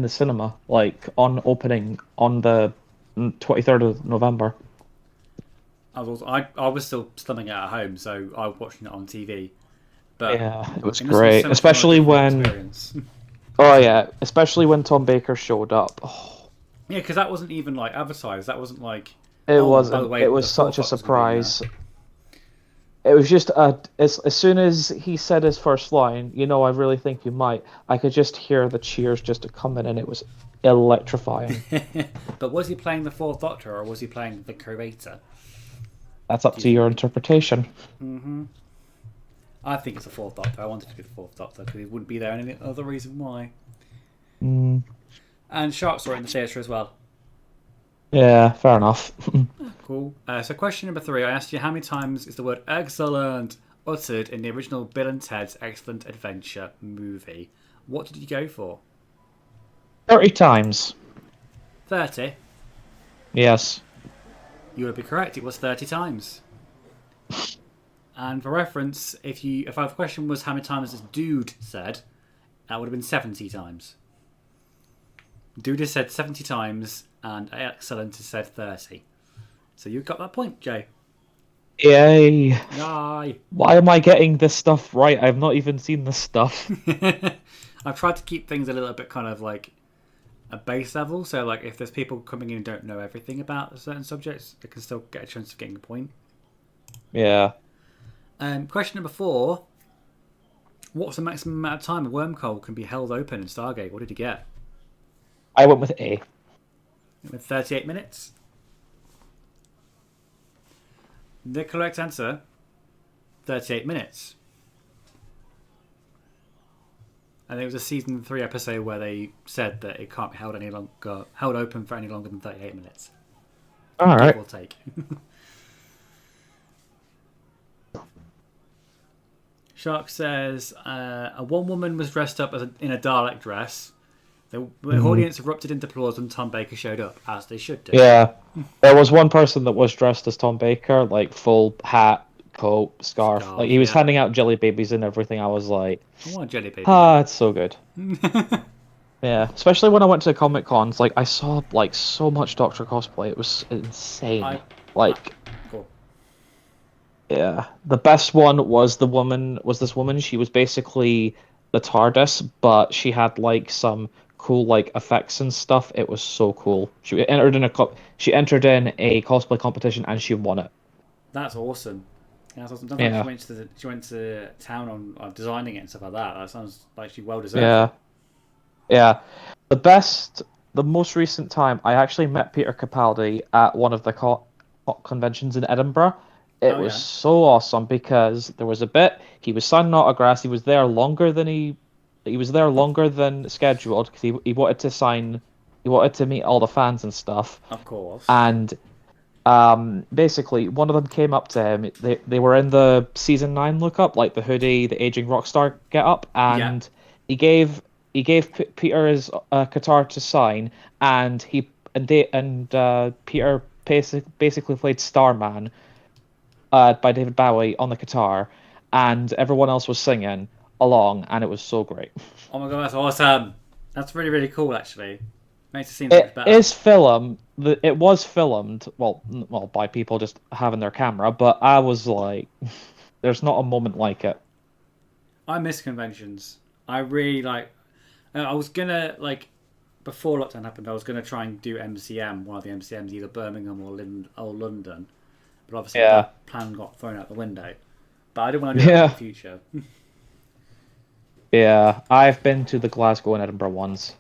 Speaker 2: the cinema, like on opening on the 23rd of November.
Speaker 1: I was still slumming out at home, so I was watching it on TV. But
Speaker 2: yeah, it was great, especially when. Oh yeah, especially when Tom Baker showed up. Oh.
Speaker 1: Yeah, because that wasn't even like advertised. That wasn't like.
Speaker 2: It wasn't. By the way, it was such a surprise. It was just as soon as he said his first line, you know, I really think you might. I could just hear the cheers just coming, and it was electrifying.
Speaker 1: But was he playing the Fourth Doctor, or was he playing the Curator?
Speaker 2: That's up to your interpretation.
Speaker 1: Mm-hmm. I think it's the Fourth Doctor. I wanted to be the Fourth Doctor because he wouldn't be there any other reason why. And Shark saw it in the theatre as well.
Speaker 2: Yeah, fair enough.
Speaker 1: Cool. So question number 3, I asked you how many times is the word excellent uttered in the original Bill and Ted's Excellent Adventure movie? What did you go for?
Speaker 2: 30 times.
Speaker 1: 30?
Speaker 2: Yes.
Speaker 1: You would be correct. It was 30 times. And for reference, if our question was how many times this dude said, that would have been 70 times. Dude has said 70 times, and excellent has said 30. So you got that point, Jay.
Speaker 2: Yay.
Speaker 1: Yay.
Speaker 2: Why am I getting this stuff right? I've not even seen this stuff.
Speaker 1: I've tried to keep things a little bit kind of like a base level, so like if there's people coming in who don't know everything about certain subjects, they can still get a chance of getting a point.
Speaker 2: Yeah.
Speaker 1: Question number 4. What's the maximum amount of time a wormhole can be held open in Stargate? What did you get?
Speaker 2: I went with A.
Speaker 1: With 38 minutes. The correct answer, 38 minutes. And it was a season 3 episode where they said that it can't be held open for any longer than 38 minutes.
Speaker 2: All right.
Speaker 1: Give or take. Shark says, one woman was dressed up in a Dalek dress. The audience erupted into applause when Tom Baker showed up, as they should do.
Speaker 2: Yeah. There was one person that was dressed as Tom Baker, like full hat, coat, scarf. Like he was handing out jelly babies and everything. I was like,
Speaker 1: I want a jelly baby.
Speaker 2: it's so good. Yeah, especially when I went to Comic Cons, like I saw like so much Doctor cosplay. It was insane.
Speaker 1: Cool.
Speaker 2: Yeah, the best one was this woman. She was basically the TARDIS, but she had like some cool like effects and stuff. It was so cool. She entered in a cosplay competition and she won it.
Speaker 1: That's awesome. Yeah, that's awesome. Sounds
Speaker 2: Yeah.
Speaker 1: like she went to town on designing it and stuff like that. That sounds like she well deserved.
Speaker 2: Yeah. Yeah. The most recent time, I actually met Peter Capaldi at one of the conventions in Edinburgh. It was so awesome because there was a bit, he was signing autographs, he was there longer than scheduled because he wanted to meet all the fans and stuff.
Speaker 1: Of course.
Speaker 2: And basically one of them came up to him. They were in the season 9 lookup, like the hoodie, the aging rock star get up, and he gave Peter his guitar to sign, and Peter basically played Starman by David Bowie on the guitar, and everyone else was singing along, and it was so great.
Speaker 1: Oh my god, that's awesome! That's really, really cool, actually. Makes it seem so much better.
Speaker 2: It was filmed, well, by people just having their camera, but I was like, there's not a moment like it.
Speaker 1: I miss conventions. I really like. I was gonna before lockdown happened. I was gonna try and do MCM, one of the MCMs, either Birmingham or London. But obviously that plan got thrown out the window. But I didn't want to do that in the future.
Speaker 2: Yeah, I've been to the Glasgow and Edinburgh ones.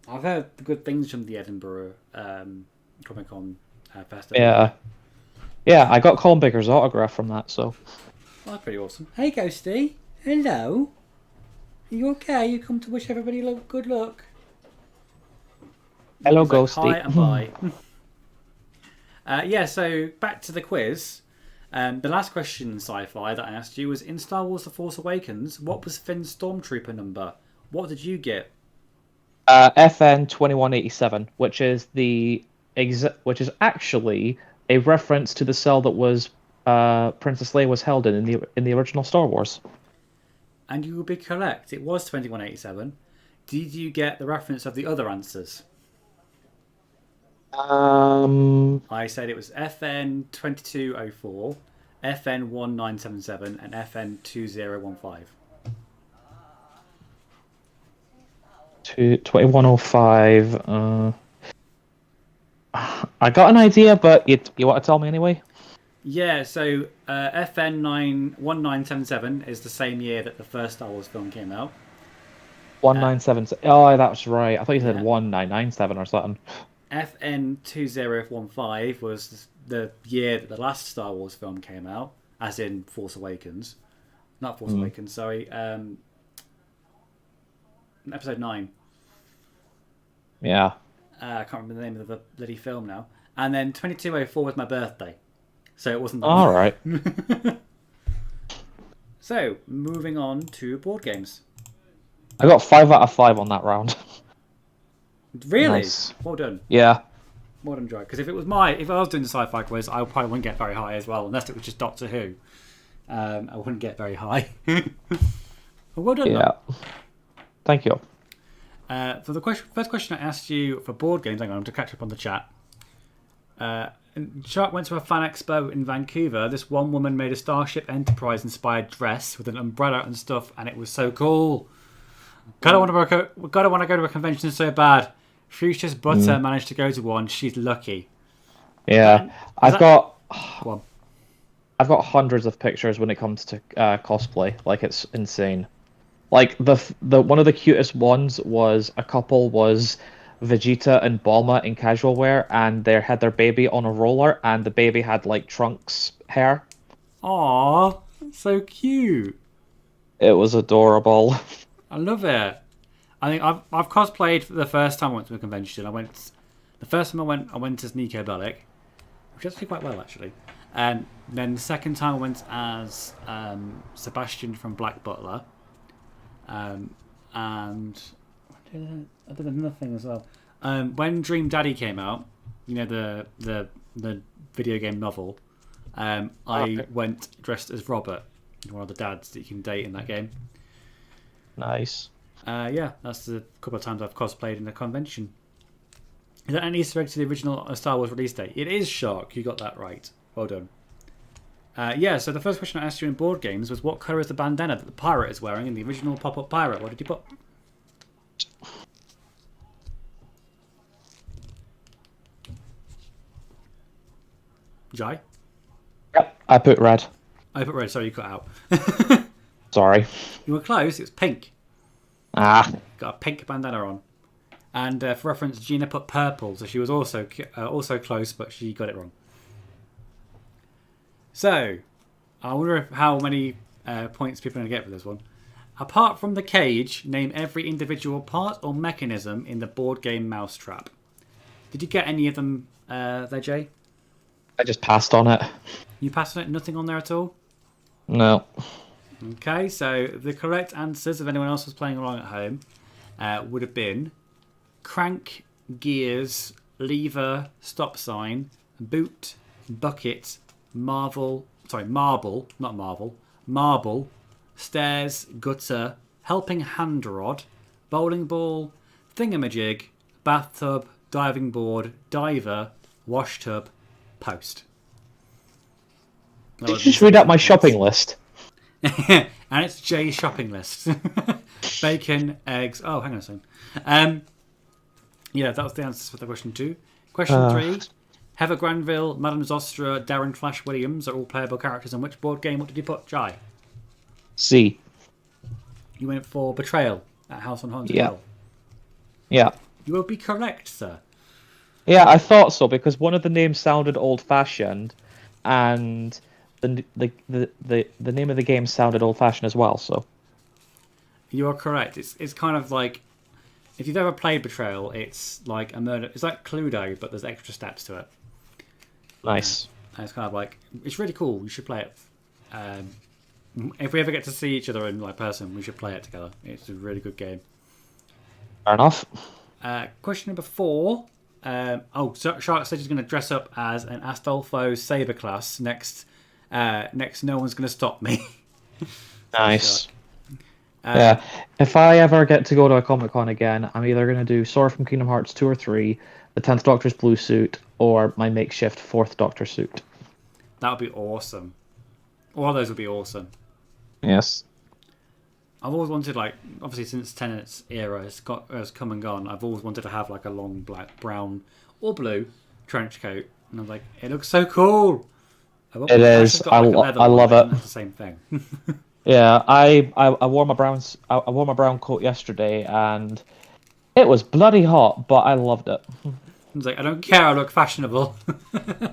Speaker 1: I've heard good things from the Edinburgh Comic Con festival.
Speaker 2: Yeah, I got Colin Baker's autograph from that, so.
Speaker 1: Well, that's pretty awesome. Hey, Ghosty. Hello. Are you okay? You come to wish everybody good luck.
Speaker 2: Hello,
Speaker 1: Like,
Speaker 2: Ghosty.
Speaker 1: hi and bye. So back to the quiz. The last question in sci-fi that I asked you was, in Star Wars The Force Awakens, what was Finn's Stormtrooper number? What did you get?
Speaker 2: FN 2187, which is actually a reference to the cell that was Princess Leia was held in the original Star Wars.
Speaker 1: And you will be correct. It was 2187. Did you get the reference of the other answers? I said it was FN 2204, FN 1977, and FN 2015.
Speaker 2: 2105. I got an idea, but you want to tell me anyway?
Speaker 1: Yeah, so FN 1977 is the same year that the first Star Wars film came out.
Speaker 2: 1977. Oh, that's right. I thought you said 1997 or something.
Speaker 1: FN 2015 was the year that the last Star Wars film came out, as in Force Awakens. Not Force Awakens, sorry. Episode 9.
Speaker 2: Yeah.
Speaker 1: I can't remember the name of the bloody film now. And then 2204 was my birthday. So it wasn't that
Speaker 2: All right.
Speaker 1: So, moving on to board games.
Speaker 2: I got 5 out of 5 on that round.
Speaker 1: Really?
Speaker 2: Nice.
Speaker 1: Well done.
Speaker 2: Yeah.
Speaker 1: Well done, Joe. Because if I was doing the sci-fi quiz, I probably wouldn't get very high as well, unless it was just Doctor Who. I wouldn't get very high. Well done.
Speaker 2: Yeah. Thank you.
Speaker 1: For the first question I asked you for board games, hang on, to catch up on the chat. Shark went to a fan expo in Vancouver. This one woman made a Starship Enterprise inspired dress with an umbrella and stuff, and it was so cool. Gotta want to go to a convention so bad. Fuchsia's Butter managed to go to one. She's lucky.
Speaker 2: Yeah, I've got
Speaker 1: Go on.
Speaker 2: I've got hundreds of pictures when it comes to cosplay. Like, it's insane. Like the one of the cutest ones was a couple was Vegeta and Bulma in casual wear, and they had their baby on a roller, and the baby had like Trunks hair.
Speaker 1: Aw, so cute.
Speaker 2: It was adorable.
Speaker 1: I love it. I think I've cosplayed for the first time I went to a convention. The first time I went as Nico Bellic, which actually quite well actually. And then the second time I went as Sebastian from Black Butler. And I did another thing as well. When Dream Daddy came out, you know the video game novel, I went dressed as Robert, one of the dads that you can date in that game.
Speaker 2: Nice.
Speaker 1: Yeah, that's the couple of times I've cosplayed in a convention. Is that an Easter egg to the original Star Wars release date? It is, Shark. You got that right. Well done. Yeah, so the first question I asked you in board games was what colour is the bandana that the pirate is wearing in the original pop-up pirate? What did you put? Jai?
Speaker 2: Yep, I put red.
Speaker 1: I put red, sorry, you cut out.
Speaker 2: Sorry.
Speaker 1: You were close, it's pink.
Speaker 2: Ah.
Speaker 1: Got a pink bandana on. And for reference, Gina put purple, so she was also close, but she got it wrong. So, I wonder how many points people are going to get for this one. Apart from the cage, name every individual part or mechanism in the board game Mousetrap. Did you get any of them there, Jay?
Speaker 2: I just passed on it.
Speaker 1: You passed on it? Nothing on there at all?
Speaker 2: No.
Speaker 1: Okay, so the correct answers, if anyone else was playing along at home, would have been crank, gears, lever, stop sign, boot, bucket, marble, stairs, gutter, helping hand rod, bowling ball, thingamajig, bathtub, diving board, diver, wash tub, post.
Speaker 2: Did you just read out my shopping list?
Speaker 1: And it's Jay's shopping list. Bacon, eggs. Oh, hang on a second. Yeah, that was the answers for the question 2. Question 3. Heather Granville, Madame Zostra, Darren Flash Williams are all playable characters in which board game? What did you put, Jai?
Speaker 2: C.
Speaker 1: You went for Betrayal at House on Haunted
Speaker 2: Yeah.
Speaker 1: Hill.
Speaker 2: Yeah.
Speaker 1: You will be correct, sir.
Speaker 2: Yeah, I thought so because one of the names sounded old-fashioned, and the name of the game sounded old-fashioned as well. So
Speaker 1: You are correct. It's kind of like if you've ever played Betrayal, it's like a murder. It's like Cluedo, but there's extra steps to it.
Speaker 2: nice.
Speaker 1: And it's kind of like it's really cool. You should play it. If we ever get to see each other in like person, we should play it together. It's a really good game.
Speaker 2: Fair enough.
Speaker 1: Question number 4. Shark said he's going to dress up as an Astolfo Saber class next. Next, no one's going to stop me.
Speaker 2: Nice. Yeah. If I ever get to go to a Comic-Con again, I'm either going to do Sora from Kingdom Hearts 2 or 3, the 10th Doctor's blue suit, or my makeshift 4th Doctor suit.
Speaker 1: That would be awesome. All of those would be awesome.
Speaker 2: Yes.
Speaker 1: I've always wanted, like, obviously since Tennant's era has come and gone, I've always wanted to have like a long black, brown, or blue trench coat, and I was like, it looks so cool.
Speaker 2: It is. I love it.
Speaker 1: That's the same thing.
Speaker 2: Yeah, I wore my brown coat yesterday, and it was bloody hot, but I loved it.
Speaker 1: I was like, I don't care. I look fashionable.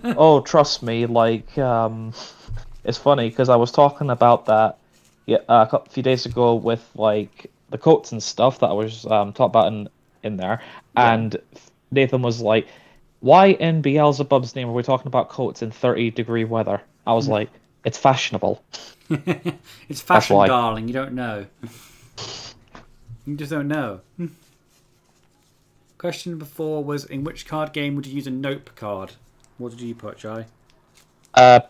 Speaker 2: Oh, trust me. Like, it's funny because I was talking about that a few days ago with like the coats and stuff that I was talking about in there, and Nathan was like, "Why in Beelzebub's name are we talking about coats in 30-degree weather?" I was like, "It's fashionable."
Speaker 1: It's fashion, darling. You don't know. You just don't know. Question number 4 was, in which card game would you use a nope card? What did you put, Jai?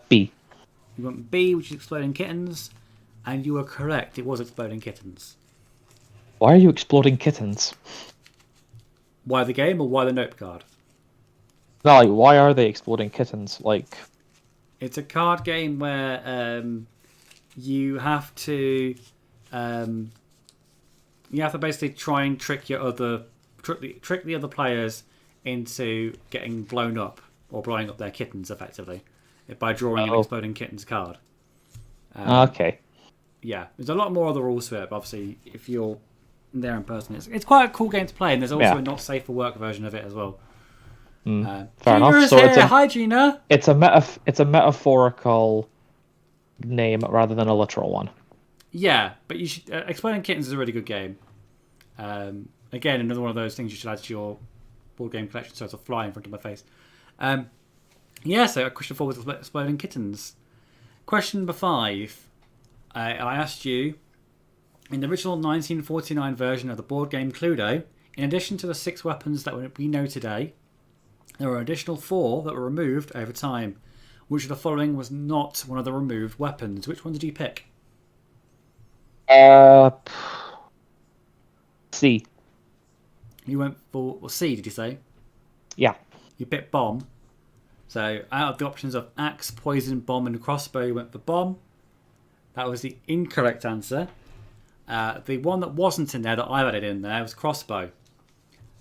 Speaker 2: B.
Speaker 1: You went B, which is Exploding Kittens, and you were correct. It was Exploding Kittens.
Speaker 2: Why are you exploding kittens?
Speaker 1: Why the game or why the nope card?
Speaker 2: No, like, why are they exploding kittens? Like,
Speaker 1: it's a card game where you have to basically try and trick the other players into getting blown up or blowing up their kittens effectively by drawing an Exploding Kittens card.
Speaker 2: Okay.
Speaker 1: yeah, there's a lot more other rules to it. But obviously, if you're there in person, it's quite a cool game to play. And there's also a not safe for work version of it as well.
Speaker 2: Fair enough.
Speaker 1: Gina's
Speaker 2: So
Speaker 1: here. Hi, Gina.
Speaker 2: it's a metaphorical name rather than a literal one.
Speaker 1: Yeah, but you should. Exploding Kittens is a really good game. Again, another one of those things you should add to your board game collection. So it's a fly in front of my face. Yeah, so question 4 was Exploding Kittens. Question number 5. I asked you, in the original 1949 version of the board game Cluedo, in addition to the 6 weapons that we know today, there were an additional 4 that were removed over time. Which of the following was not one of the removed weapons? Which one did you pick?
Speaker 2: C.
Speaker 1: You went for C, did you say?
Speaker 2: Yeah.
Speaker 1: You picked bomb. So out of the options of axe, poison, bomb, and crossbow, you went for bomb. That was the incorrect answer. The one that wasn't in there that I added in there was crossbow.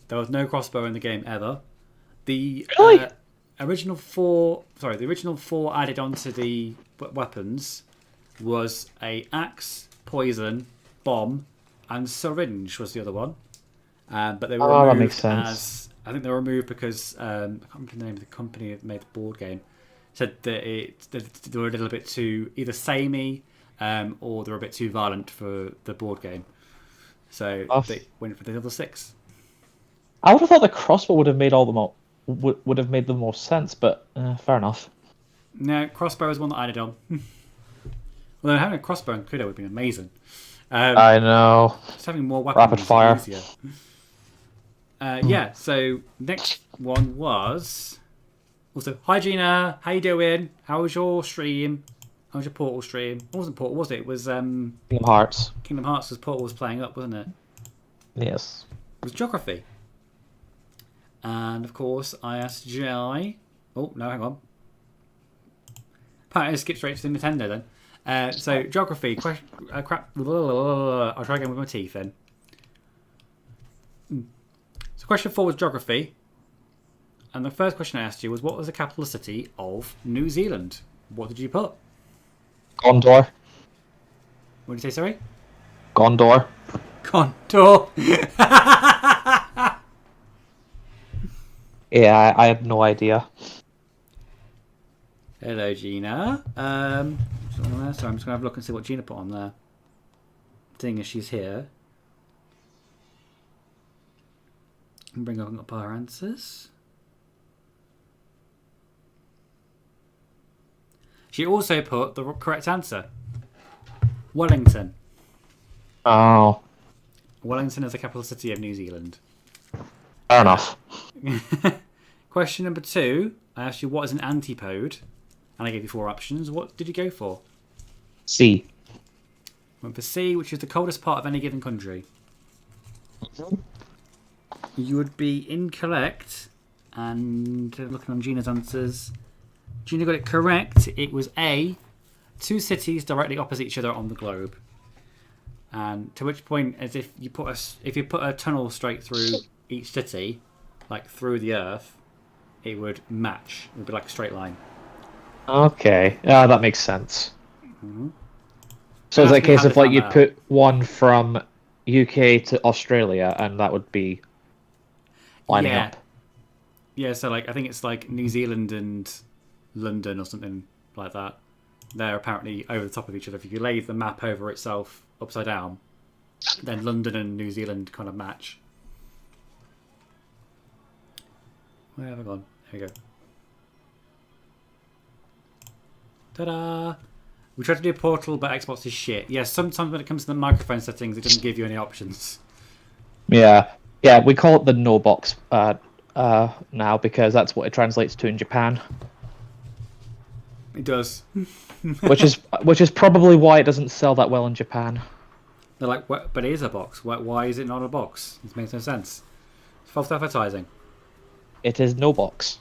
Speaker 1: There was no crossbow in the game ever. The original 4 added onto the weapons was a axe, poison, bomb, and syringe was the other one. But they were removed
Speaker 2: that makes sense.
Speaker 1: I think they were removed because I can't remember the name of the company that made the board game. Said that they were a little bit too either samey or they were a bit too violent for the board game. So they went for the other 6.
Speaker 2: I would have thought the crossbow would have made would have made the most sense, but fair enough.
Speaker 1: No, crossbow is one that I added on. Although having a crossbow in Cluedo would have been amazing.
Speaker 2: I know.
Speaker 1: Just having more weapons
Speaker 2: Rapid fire.
Speaker 1: is easier. Yeah, so next one was also, hi Gina, how you doing? How was your stream? How was your Portal stream? It wasn't Portal, was it? It was
Speaker 2: Kingdom Hearts.
Speaker 1: Kingdom Hearts as Portal was playing up, wasn't it?
Speaker 2: Yes.
Speaker 1: It was geography. And of course I asked Jai. Oh no, hang on. Apparently I skipped straight to the Nintendo then. So geography, crap. I'll try again with my teeth in. So question 4 was geography. And the first question I asked you was, what was the capital city of New Zealand? What did you put?
Speaker 2: Gondor.
Speaker 1: What did you say, sorry?
Speaker 2: Gondor.
Speaker 1: Condor.
Speaker 2: Yeah, I had no idea.
Speaker 1: Hello, Gina. Sorry, I'm just going to have a look and see what Gina put on there. Seeing as she's here. And bring up our answers. She also put the correct answer. Wellington.
Speaker 2: Oh.
Speaker 1: Wellington is the capital city of New Zealand.
Speaker 2: Fair enough.
Speaker 1: Question number 2. I asked you what is an antipode, and I gave you 4 options. What did you go for?
Speaker 2: C.
Speaker 1: Went for C, which is the coldest part of any given country. You would be incorrect, and looking on Gina's answers, Gina got it correct. It was A, 2 cities directly opposite each other on the globe. And to which point, as if you put a tunnel straight through each city, like through the earth, it would match. It would be like a straight line.
Speaker 2: Okay, that makes sense.
Speaker 1: Mm-hmm.
Speaker 2: So is that a case of like you'd
Speaker 1: out.
Speaker 2: put one from UK to Australia, and that would be lining up?
Speaker 1: Yeah, so like I think it's like New Zealand and London or something like that. They're apparently over the top of each other. If you lay the map over itself upside down, then London and New Zealand kind of match. Where have I gone? There we go. Ta-da! We tried to do a Portal, but Xbox is shit. Yeah, sometimes when it comes to the microphone settings, it doesn't give you any options.
Speaker 2: Yeah, we call it the no box now because that's what it translates to in Japan.
Speaker 1: It does.
Speaker 2: which is probably why it doesn't sell that well in Japan.
Speaker 1: They're like, what? But it is a box. Why is it not a box? This makes no sense. It's false advertising.
Speaker 2: It is no box.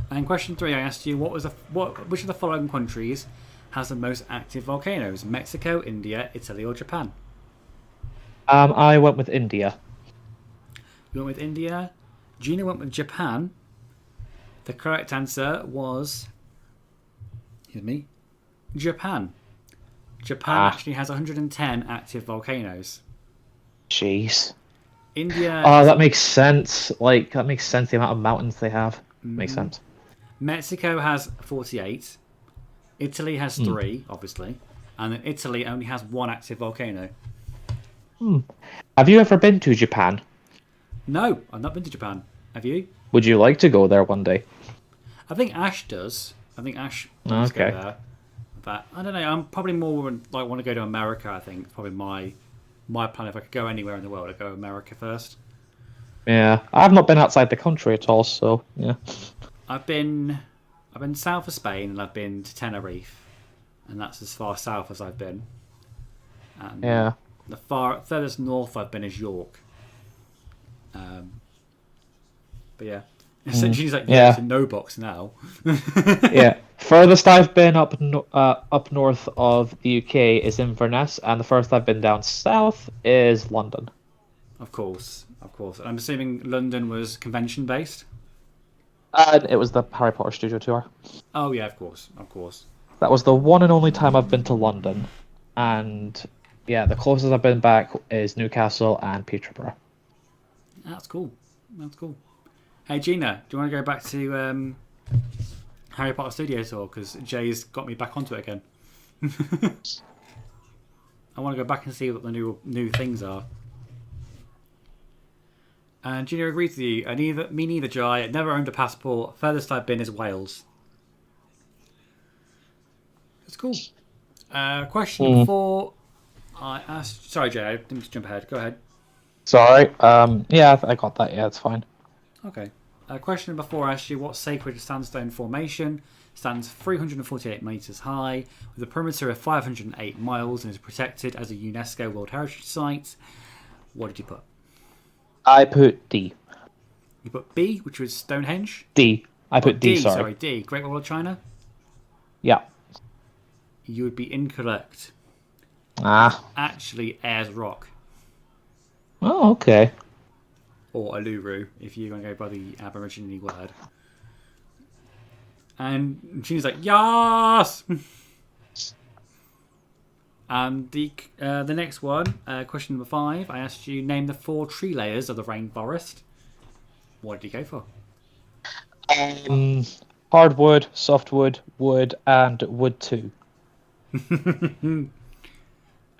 Speaker 1: And question 3, I asked you, which of the following countries has the most active volcanoes? Mexico, India, Italy, or Japan?
Speaker 2: I went with India.
Speaker 1: You went with India. Gina went with Japan. The correct answer was, excuse me, Japan. Japan actually has 110 active volcanoes.
Speaker 2: Jeez.
Speaker 1: India.
Speaker 2: Oh, that makes sense. Like, that makes sense, the amount of mountains they have. Makes sense.
Speaker 1: Mexico has 48. Italy has 3, obviously. And then Italy only has 1 active volcano.
Speaker 2: Have you ever been to Japan?
Speaker 1: No, I've not been to Japan. Have you?
Speaker 2: Would you like to go there one day?
Speaker 1: I think Ash does. I think Ash wants to go there. But I don't know. I'm probably more like want to go to America. I think probably my plan. If I could go anywhere in the world, I'd go America first.
Speaker 2: Yeah, I've not been outside the country at all, so yeah.
Speaker 1: I've been south of Spain and I've been to Tenerife, and that's as far south as I've been. And
Speaker 2: Yeah.
Speaker 1: the furthest north I've been is York. But yeah, essentially he's like it's a no box now.
Speaker 2: Yeah. Furthest I've been up north of the UK is Inverness, and the furthest I've been down south is London.
Speaker 1: Of course. And I'm assuming London was convention based.
Speaker 2: And it was the Harry Potter studio tour.
Speaker 1: Oh yeah, of course.
Speaker 2: That was the one and only time I've been to London, and yeah, the closest I've been back is Newcastle and Peterborough.
Speaker 1: That's cool. Hey Gina, do you want to go back to Harry Potter Studio Tour? Because Jay's got me back onto it again. I want to go back and see what the new things are. And Gina agrees with you. Me neither, Jai. Never owned a passport. Furthest I've been is Wales. That's cool. Question number 4. I asked. Sorry, Jay. I didn't jump ahead. Go ahead.
Speaker 2: Sorry. Yeah, I got that. Yeah, it's fine.
Speaker 1: Okay. Question number 4 asks you, what sacred sandstone formation stands 348 metres high with a perimeter of 508 miles and is protected as a UNESCO World Heritage Site? What did you put?
Speaker 2: I put D.
Speaker 1: You put B, which was Stonehenge?
Speaker 2: D. I put D, sorry.
Speaker 1: D. Great Wall of China?
Speaker 2: Yeah.
Speaker 1: You would be incorrect. Actually, Ayers Rock.
Speaker 2: Oh, okay.
Speaker 1: Or Uluru, if you're going to go by the Aboriginal word. And she's like, yes! And the next one, question number 5, I asked you, name the 4 tree layers of the rainforest. What did you go for?
Speaker 2: Hardwood, softwood, wood, and wood 2.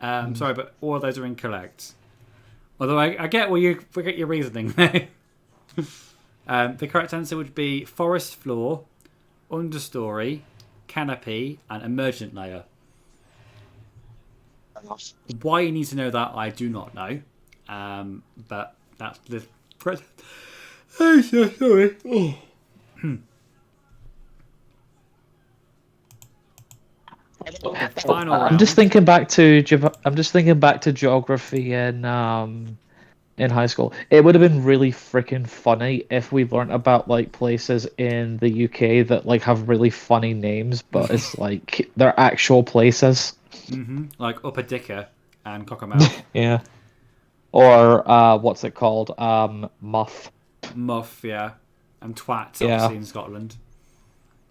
Speaker 1: Sorry, but all of those are incorrect. Although I get your reasoning there. The correct answer would be forest floor, understory, canopy, and emergent layer. Why you need to know that, I do not know. But that's the correct. Oh, so sorry. Oh. Final round.
Speaker 2: I'm just thinking back to geography in high school. It would have been really freaking funny if we learnt about like places in the UK that like have really funny names, but it's like they're actual places.
Speaker 1: Like Upper Dicker and Cockermouth.
Speaker 2: Yeah. Or what's it called? Muff.
Speaker 1: Muff, yeah. And Twat, obviously, in Scotland.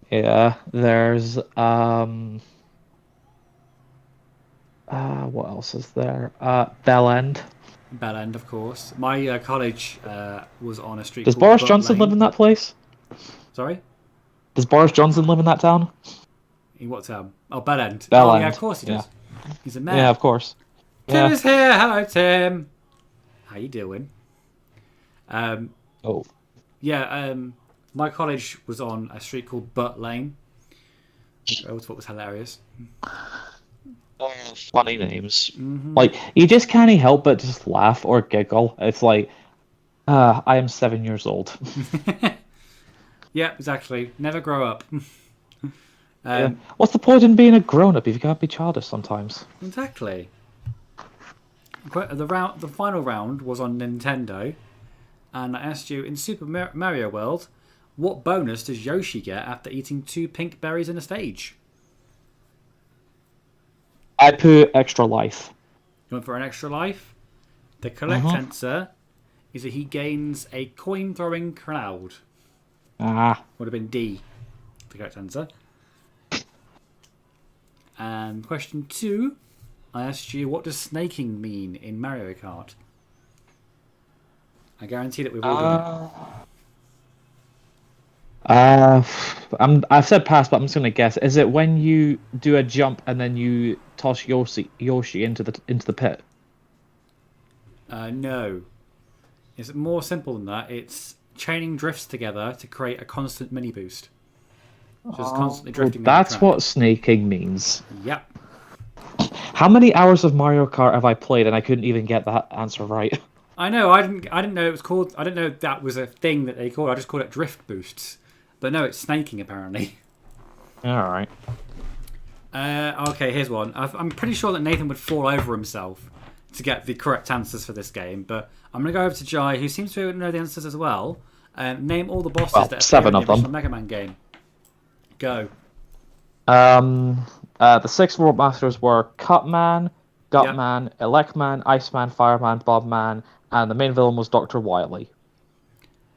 Speaker 2: Yeah. There's what else is there? Bell End.
Speaker 1: Bell End, of course. My college was on a street.
Speaker 2: Does
Speaker 1: called
Speaker 2: Boris
Speaker 1: Butt
Speaker 2: Johnson
Speaker 1: Lane.
Speaker 2: live in that place?
Speaker 1: Sorry?
Speaker 2: Does Boris Johnson live in that town?
Speaker 1: In what town? Oh, Bell End.
Speaker 2: Bell End.
Speaker 1: Yeah, of course he does.
Speaker 2: Yeah.
Speaker 1: He's a mayor.
Speaker 2: Yeah, of course.
Speaker 1: Tim is here. Hello, Tim. How you doing? Yeah, my college was on a street called Butt Lane. I always thought it was hilarious.
Speaker 2: Funny names. Like, you just can't help but just laugh or giggle. It's like, I am 7 years old.
Speaker 1: Yeah, exactly. Never grow up.
Speaker 2: What's the point in being a grown-up if you can't be childish sometimes?
Speaker 1: Exactly. The final round was on Nintendo, and I asked you, in Super Mario World, what bonus does Yoshi get after eating 2 pink berries in a stage?
Speaker 2: I put extra life.
Speaker 1: You went for an extra life? The correct answer is that he gains a coin-throwing cloud. Would have been D, the correct answer. And question 2, I asked you, what does snaking mean in Mario Kart? I guarantee that we've all done it.
Speaker 2: I've said pass, but I'm just gonna guess. Is it when you do a jump and then you toss Yoshi into the pit?
Speaker 1: No. It's more simple than that. It's chaining drifts together to create a constant mini boost. Just constantly drifting.
Speaker 2: That's what snaking means.
Speaker 1: Yep.
Speaker 2: How many hours of Mario Kart have I played and I couldn't even get that answer right?
Speaker 1: I know. I didn't know it was called. I didn't know that was a thing that they called. I just called it drift boosts. But no, it's snaking apparently.
Speaker 2: All right.
Speaker 1: Okay, here's one. I'm pretty sure that Nathan would fall over himself to get the correct answers for this game, but I'm going to go over to Jai, who seems to know the answers as well. Name all the bosses that appear in the original Mega Man game. Go.
Speaker 2: The 6 World Masters were Cutman, Gutman, Electman, Iceman, Fireman, Bobman, and the main villain was Dr. Wily.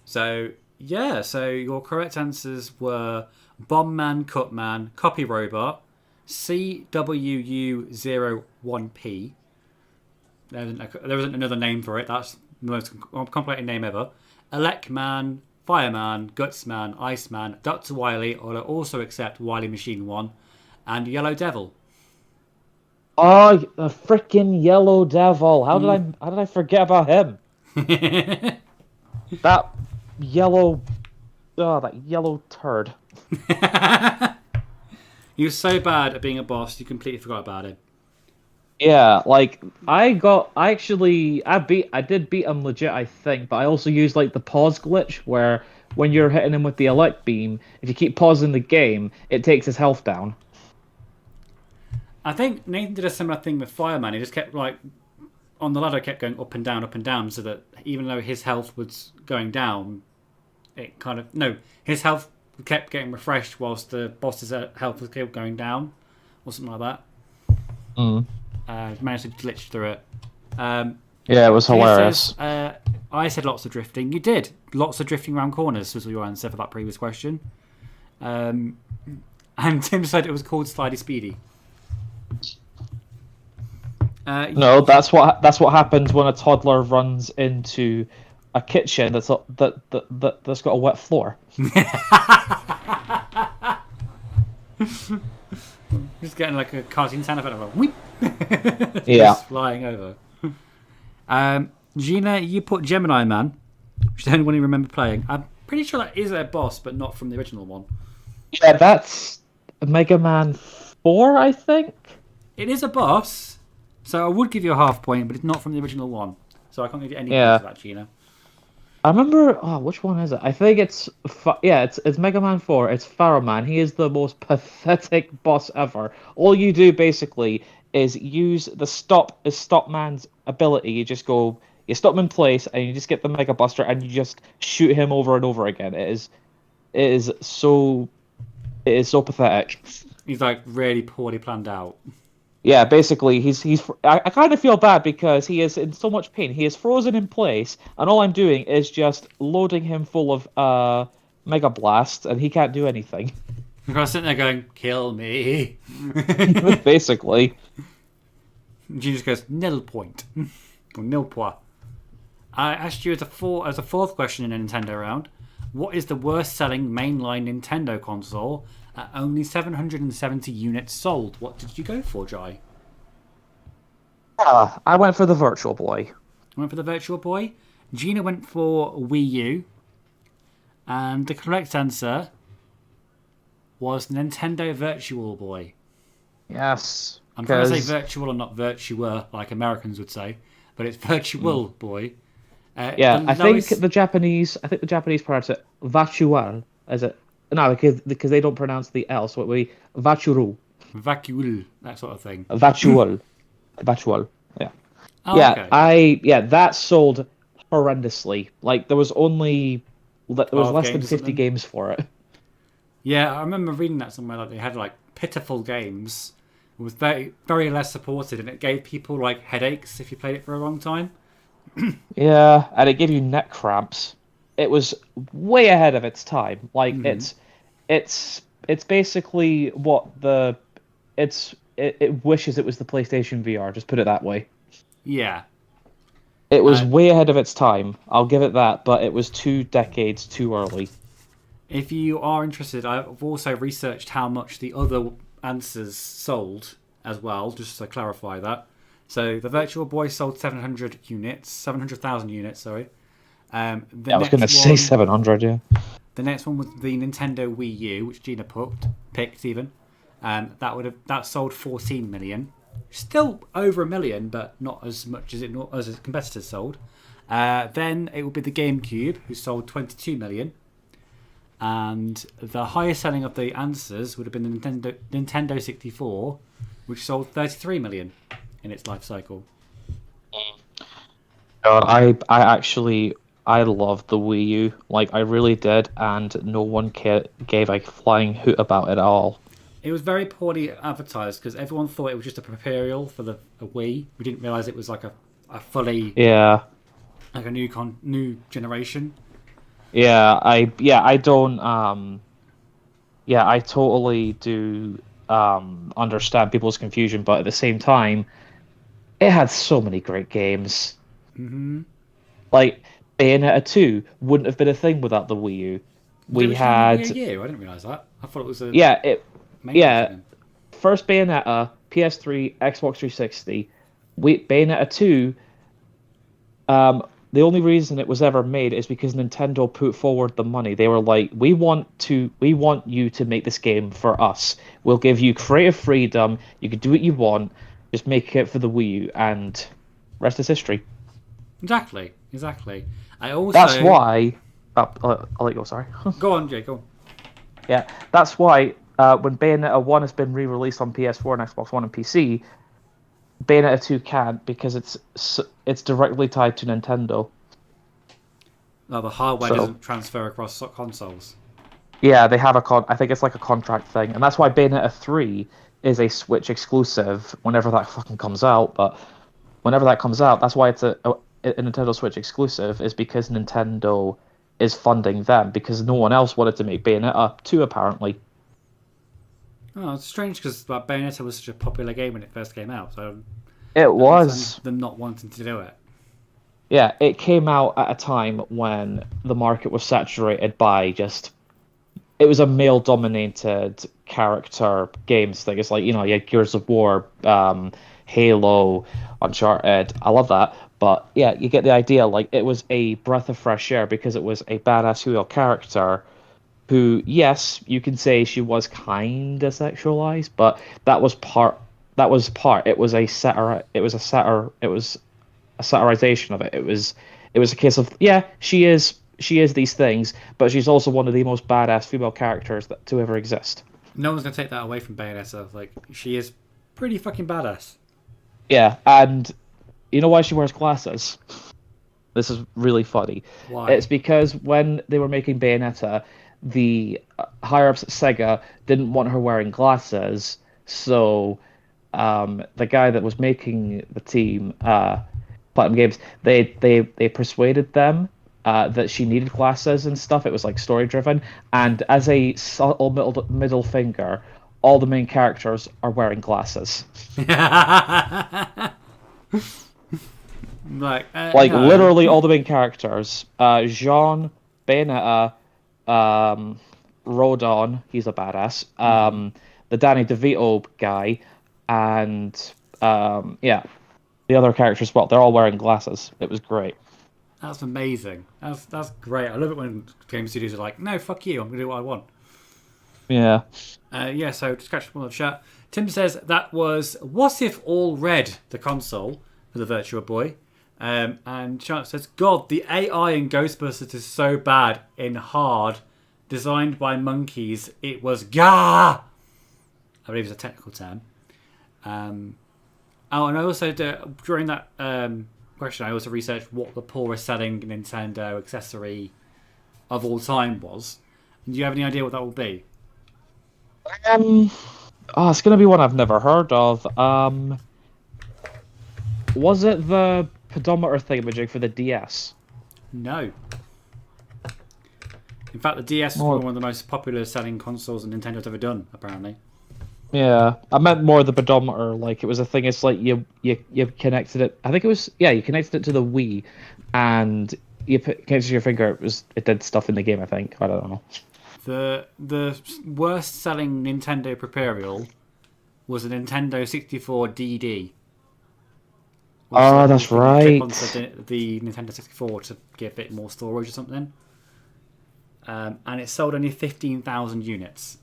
Speaker 1: So your correct answers were Bombman, Cutman, Copy Robot, CWU01P. There isn't another name for it. That's the most complicated name ever. Electman, Fireman, Gutsman, Iceman, Dr. Wily, or I also accept Wily Machine 1, and Yellow Devil.
Speaker 2: Oh, the freaking Yellow Devil! How did I forget about him? That yellow turd.
Speaker 1: He was so bad at being a boss, you completely forgot about him.
Speaker 2: Yeah, like I did beat him legit, I think, but I also used like the pause glitch where when you're hitting him with the elect beam, if you keep pausing the game, it takes his health down.
Speaker 1: I think Nathan did a similar thing with Fireman. He just kept on the ladder, kept going up and down, so that even though his health was going down, his health kept getting refreshed whilst the boss's health was kept going down, or something like that. Managed to glitch through it.
Speaker 2: Yeah, it was hilarious.
Speaker 1: I said lots of drifting. You did. Lots of drifting around corners was your answer for that previous question. And Tim said it was called Slidey Speedy.
Speaker 2: No, that's what happens when a toddler runs into a kitchen that's got a wet floor.
Speaker 1: Just getting like a cartoon sound effect of a whoop.
Speaker 2: Yeah.
Speaker 1: Just flying over. Gina, you put Gemini Man, which I don't really remember playing. I'm pretty sure that is a boss, but not from the original one.
Speaker 2: Yeah, that's Mega Man 4, I think.
Speaker 1: It is a boss, so I would give you a half point, but it's not from the original one. So I can't give you any points for that, Gina.
Speaker 2: I remember. Oh, which one is it? I think it's Mega Man 4. It's Pharaoh Man. He is the most pathetic boss ever. All you do basically is use the stop man's ability. You just you stop him in place, and you just get the Mega Buster, and you just shoot him over and over again. It is so pathetic.
Speaker 1: He's like really poorly planned out.
Speaker 2: Yeah, basically, I kind of feel bad because he is in so much pain. He is frozen in place, and all I'm doing is just loading him full of Mega Blasts, and he can't do anything.
Speaker 1: I was sitting there going, "Kill me!"
Speaker 2: Basically.
Speaker 1: Gina just goes, "Nil point." Or nil point. I asked you as a fourth question in a Nintendo round, what is the worst-selling mainline Nintendo console at only 770 units sold? What did you go for, Jai?
Speaker 2: I went for the Virtual Boy.
Speaker 1: I went for the Virtual Boy. Gina went for Wii U. And the correct answer was Nintendo Virtual Boy.
Speaker 2: Yes.
Speaker 1: I'm trying to say virtual and not virtua, like Americans would say, but it's Virtual Boy.
Speaker 2: I think the Japanese pronounce it Vachual. Is it? No, because they don't pronounce the L, so it would be Vachuru.
Speaker 1: Vacuul, that sort of thing.
Speaker 2: Vachual. Yeah.
Speaker 1: Oh,
Speaker 2: yeah,
Speaker 1: okay.
Speaker 2: That sold horrendously. Like there was less than 50 games for it.
Speaker 1: Yeah, I remember reading that somewhere that they had like pitiful games. It was very, very less supported, and it gave people like headaches if you played it for a long time.
Speaker 2: Yeah, and it gave you neck cramps. It was way ahead of its time. Like it's basically it's it wishes it was the PlayStation VR. Just put it that way.
Speaker 1: Yeah.
Speaker 2: It was way ahead of its time. I'll give it that, but it was 2 decades too early.
Speaker 1: If you are interested, I've also researched how much the other answers sold as well, just to clarify that. So the Virtual Boy sold 700,000 units, sorry.
Speaker 2: I was going to say 700, yeah.
Speaker 1: The next one was the Nintendo Wii U, which Gina picked even. That sold 14 million. Still over a million, but not as much as its competitors sold. Then it would be the GameCube, who sold 22 million. And the highest selling of the answers would have been the Nintendo 64, which sold 33 million in its life cycle.
Speaker 2: I loved the Wii U, like I really did, and no one gave a flying hoot about it at all.
Speaker 1: It was very poorly advertised because everyone thought it was just a Imperial for the Wii. We didn't realize it was like a fully like a new generation.
Speaker 2: I totally do understand people's confusion, but at the same time, it had so many great games.
Speaker 1: Mm-hmm.
Speaker 2: Like Bayonetta 2 wouldn't have been a thing without the Wii U. We had
Speaker 1: Wii U. I didn't realize that. I thought it was a
Speaker 2: first Bayonetta, PS3, Xbox 360. Bayonetta 2. The only reason it was ever made is because Nintendo put forward the money. They were like, we want you to make this game for us. We'll give you creative freedom. You can do what you want. Just make it for the Wii U, and rest is history.
Speaker 1: Exactly. I also.
Speaker 2: That's why. I'll let you go. Sorry.
Speaker 1: Go on, Jay. Go on.
Speaker 2: Yeah, that's why when Bayonetta 1 has been re-released on PS4 and Xbox One and PC, Bayonetta 2 can't because it's directly tied to Nintendo.
Speaker 1: No, the hardware doesn't transfer across consoles.
Speaker 2: Yeah, they have I think it's like a contract thing, and that's why Bayonetta 3 is a Switch exclusive whenever that fucking comes out. But whenever that comes out, that's why it's a Nintendo Switch exclusive, is because Nintendo is funding them, because no one else wanted to make Bayonetta 2 apparently.
Speaker 1: Oh, it's strange because Bayonetta was such a popular game when it first came out. So
Speaker 2: it was
Speaker 1: them not wanting to do it.
Speaker 2: Yeah, it came out at a time when the market was saturated by it was a male-dominated character games thing. It's like, you had Gears of War, Halo, Uncharted. I love that. But yeah, you get the idea. Like, it was a breath of fresh air because it was a badass female character who, yes, you can say she was kind of sexualized, but that was part. It was a satire. It was a satirization of it. It was a case of, yeah, she is these things, but she's also one of the most badass female characters to ever exist.
Speaker 1: No one's gonna take that away from Bayonetta. Like, she is pretty fucking badass.
Speaker 2: Yeah, and you know why she wears glasses? This is really funny.
Speaker 1: Why?
Speaker 2: It's because when they were making Bayonetta, the higher-ups at Sega didn't want her wearing glasses, so the guy that was making the team, Platinum Games, they persuaded them that she needed glasses and stuff. It was like story-driven, and as a subtle middle finger, all the main characters are wearing glasses. Literally all the main characters. Jean, Bayonetta, Rodon, he's a badass. The Danny DeVito guy, and the other characters. Well, they're all wearing glasses. It was great.
Speaker 1: That's amazing. That's great. I love it when game studios are like, no, fuck you. I'm gonna do what I want.
Speaker 2: Yeah.
Speaker 1: So just catch up on the chat. Tim says that was What If All Red, the console for the Virtua Boy. And Chance says, God, the AI in Ghostbusters is so bad in hard, designed by monkeys. It was gah. I believe it's a technical term. And I also during that question, I also researched what the poorest selling Nintendo accessory of all time was. And do you have any idea what that will be?
Speaker 2: It's gonna be one I've never heard of. Was it the pedometer thingamajig for the DS?
Speaker 1: No. In fact, the DS was one of the most popular selling consoles that Nintendo's ever done, apparently.
Speaker 2: Yeah, I meant more the pedometer. Like it was a thing. It's like you connected it. I think it was you connected it to the Wii, and connected your finger. It did stuff in the game. I think I don't know.
Speaker 1: The worst selling Nintendo peripheral was a Nintendo 64 DD, which is
Speaker 2: Oh,
Speaker 1: like the
Speaker 2: that's
Speaker 1: thing you clip onto
Speaker 2: right.
Speaker 1: the Nintendo 64 to give it more storage or something. And it sold only 15,000 units.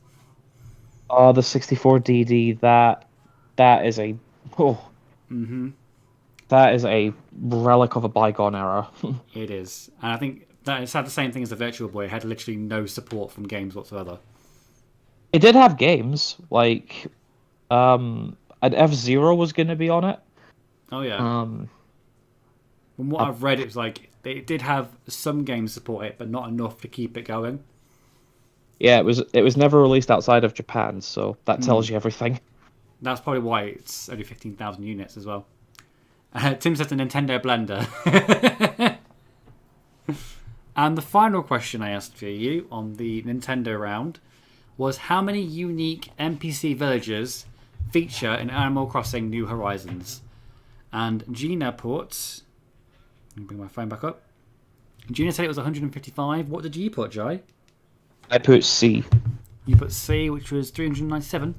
Speaker 2: Oh, the 64DD. That is a oh that is a relic of a bygone era.
Speaker 1: It is, and I think that it's had the same thing as the Virtual Boy. It had literally no support from games whatsoever.
Speaker 2: It did have games like an F-Zero was going to be on it.
Speaker 1: Oh yeah,
Speaker 2: Um,
Speaker 1: from what
Speaker 2: uh,
Speaker 1: I've read, it was like it did have some games support it, but not enough to keep it going.
Speaker 2: yeah, it was never released outside of Japan, so that tells you everything.
Speaker 1: That's probably why it's only 15,000 units as well. Tim said the Nintendo Blender. And the final question I asked for you on the Nintendo round was how many unique NPC villages feature in Animal Crossing New Horizons? And Gina put. Let me bring my phone back up. Gina said it was 155. What did you put, Jai?
Speaker 2: I put C.
Speaker 1: You put C, which was 397.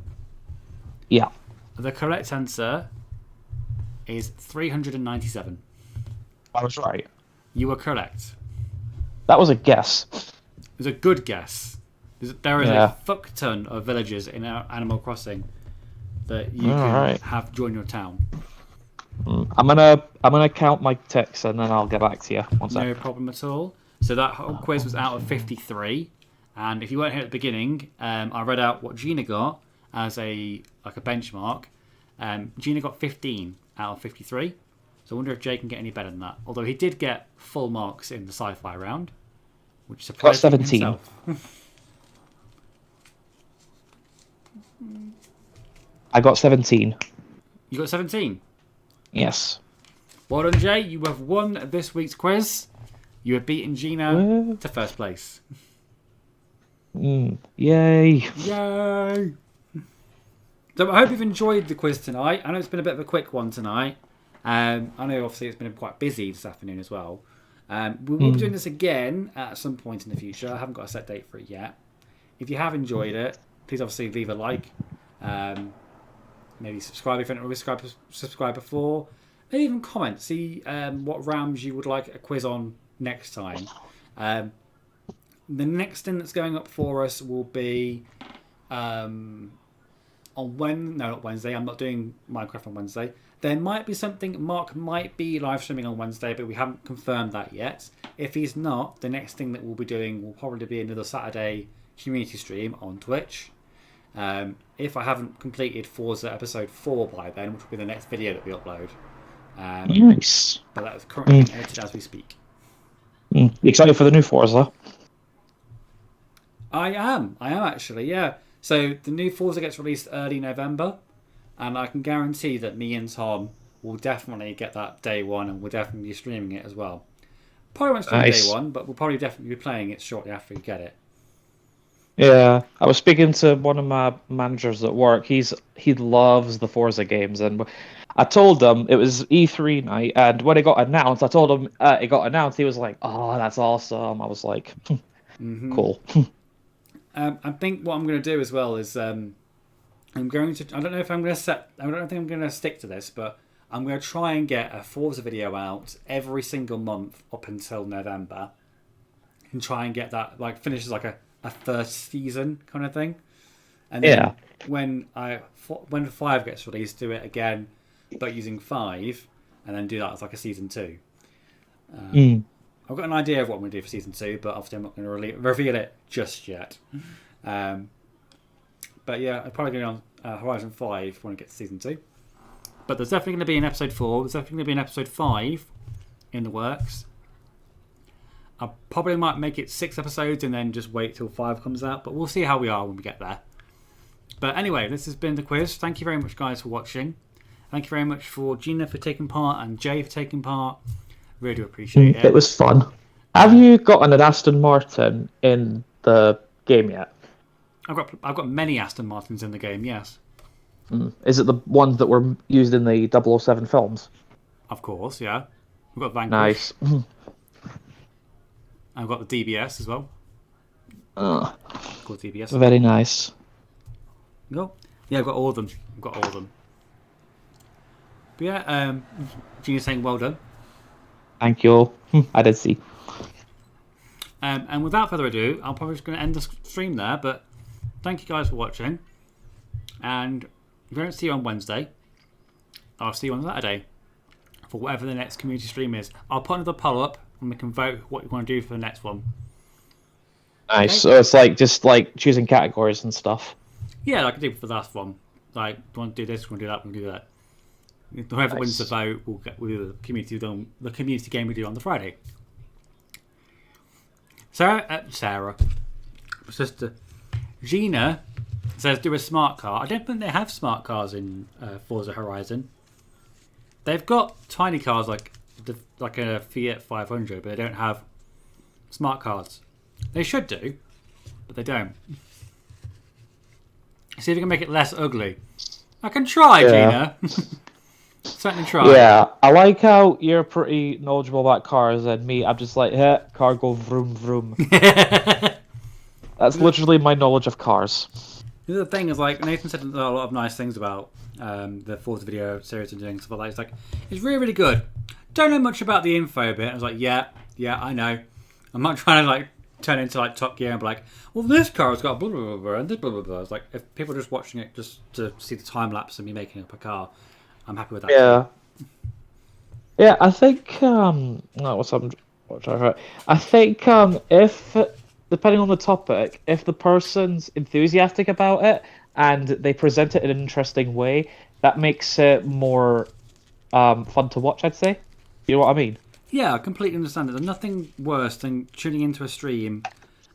Speaker 2: Yeah,
Speaker 1: The correct answer is 397.
Speaker 2: I was right.
Speaker 1: You were correct.
Speaker 2: That was a guess.
Speaker 1: It was a good guess. There is a
Speaker 2: Yeah.
Speaker 1: fuck ton of villages in Animal Crossing that you
Speaker 2: All
Speaker 1: can
Speaker 2: right.
Speaker 1: have join your town.
Speaker 2: I'm gonna count my ticks and then I'll get back to you. One
Speaker 1: No
Speaker 2: sec.
Speaker 1: problem at all. So that whole quiz was out of 53. And if you weren't here at the beginning, I read out what Gina got as a benchmark. Gina got 15 out of 53. So I wonder if Jay can get any better than that. Although he did get full marks in the sci-fi round, which surprised him
Speaker 2: 17.
Speaker 1: himself.
Speaker 2: I got 17.
Speaker 1: You got 17.
Speaker 2: Yes.
Speaker 1: Well done, Jay. You have won this week's quiz. You have beaten Gina to first place.
Speaker 2: Yay.
Speaker 1: Yay! So I hope you've enjoyed the quiz tonight. I know it's been a bit of a quick one tonight. I know obviously it's been quite busy this afternoon as well. We will be doing this again at some point in the future. I haven't got a set date for it yet. If you have enjoyed it, please obviously leave a like. Maybe subscribe if you haven't already subscribed before. Maybe even comment. See what rounds you would like a quiz on next time. The next thing that's going up for us will be on not Wednesday. I'm not doing Minecraft on Wednesday. There might be something. Mark might be live streaming on Wednesday, but we haven't confirmed that yet. If he's not, the next thing that we'll be doing will probably be another Saturday community stream on Twitch. If I haven't completed Forza episode 4 by then, which will be the next video that we upload.
Speaker 2: Nice.
Speaker 1: But that is currently being edited as we speak.
Speaker 2: You excited for the new Forza?
Speaker 1: I am actually, yeah. So the new Forza gets released early November, and I can guarantee that me and Tom will definitely get that day one, and we'll definitely be streaming it as well. Probably won't stream
Speaker 2: Nice.
Speaker 1: day one, but we'll probably definitely be playing it shortly after we get it.
Speaker 2: Yeah, I was speaking to one of my managers at work. He loves the Forza games, and I told him it was E3 night, and when it got announced, I told him it got announced. He was like, "Oh, that's awesome!" I was like, "Cool."
Speaker 1: I think what I'm going to do as well is I'm going to. I don't know if I'm going to set. I don't think I'm going to stick to this, but I'm going to try and get a Forza video out every single month up until November, and try and get that finishes like a first season kind of thing. And then when 5 gets released, do it again, but using 5, and then do that as like a season 2. I've got an idea of what I'm going to do for season 2, but obviously I'm not going to reveal it just yet. But yeah, I'm probably going on Horizon 5 when I get to season 2. But there's definitely going to be an episode 4. There's definitely going to be an episode 5 in the works. I probably might make it 6 episodes and then just wait till 5 comes out. But we'll see how we are when we get there. But anyway, this has been the quiz. Thank you very much, guys, for watching. Thank you very much for Gina for taking part and Jay for taking part. Really do appreciate it.
Speaker 2: It was fun. Have you gotten an Aston Martin in the game yet?
Speaker 1: I've got many Aston Martins in the game, yes.
Speaker 2: Is it the ones that were used in the 007 films?
Speaker 1: Of course, yeah. We've got Vanquish.
Speaker 2: Nice.
Speaker 1: I've got the DBS as well.
Speaker 2: Uh,
Speaker 1: Called DBS.
Speaker 2: very nice.
Speaker 1: Go. Yeah, I've got all of them. I've got all of them. But yeah, Gina's saying well done.
Speaker 2: Thank you. I did see.
Speaker 1: And without further ado, I'm probably just going to end the stream there. But thank you guys for watching. And if I don't see you on Wednesday, I'll see you on Saturday for whatever the next community stream is. I'll put another poll up and we can vote what you want to do for the next one.
Speaker 2: Nice.
Speaker 1: Okay.
Speaker 2: So it's like just like choosing categories and stuff.
Speaker 1: Yeah, like I did for the last one. Like, do you want to do this? Do you want to do that? We can do that. Whoever wins the vote, we'll do the community game we do on the Friday. Sarah, sister, Gina says do a smart car. I don't think they have smart cars in Forza Horizon. They've got tiny cars like a Fiat 500, but they don't have smart cars. They should do, but they don't. See if you can make it less ugly. I can try, Gina. Certainly try.
Speaker 2: Yeah, I like how you're pretty knowledgeable about cars, and me, I'm just like, hey, car go vroom vroom. That's literally my knowledge of cars.
Speaker 1: The other thing is, like, Nathan said a lot of nice things about the Forza video series and doing stuff like that. It's like, it's really, really good. Don't know much about the info bit. I was like, yeah, I know. I'm not trying to, like, turn into, like, Top Gear and be like, well, this car has got blah, blah, blah, blah, and this blah, blah, blah. It's like, if people are just watching it just to see the time lapse of me making up a car, I'm happy with that.
Speaker 2: Yeah. Yeah, I think, I think, if, depending on the topic, if the person's enthusiastic about it and they present it in an interesting way, that makes it more fun to watch, I'd say. You know what I mean?
Speaker 1: Yeah, I completely understand it. There's nothing worse than tuning into a stream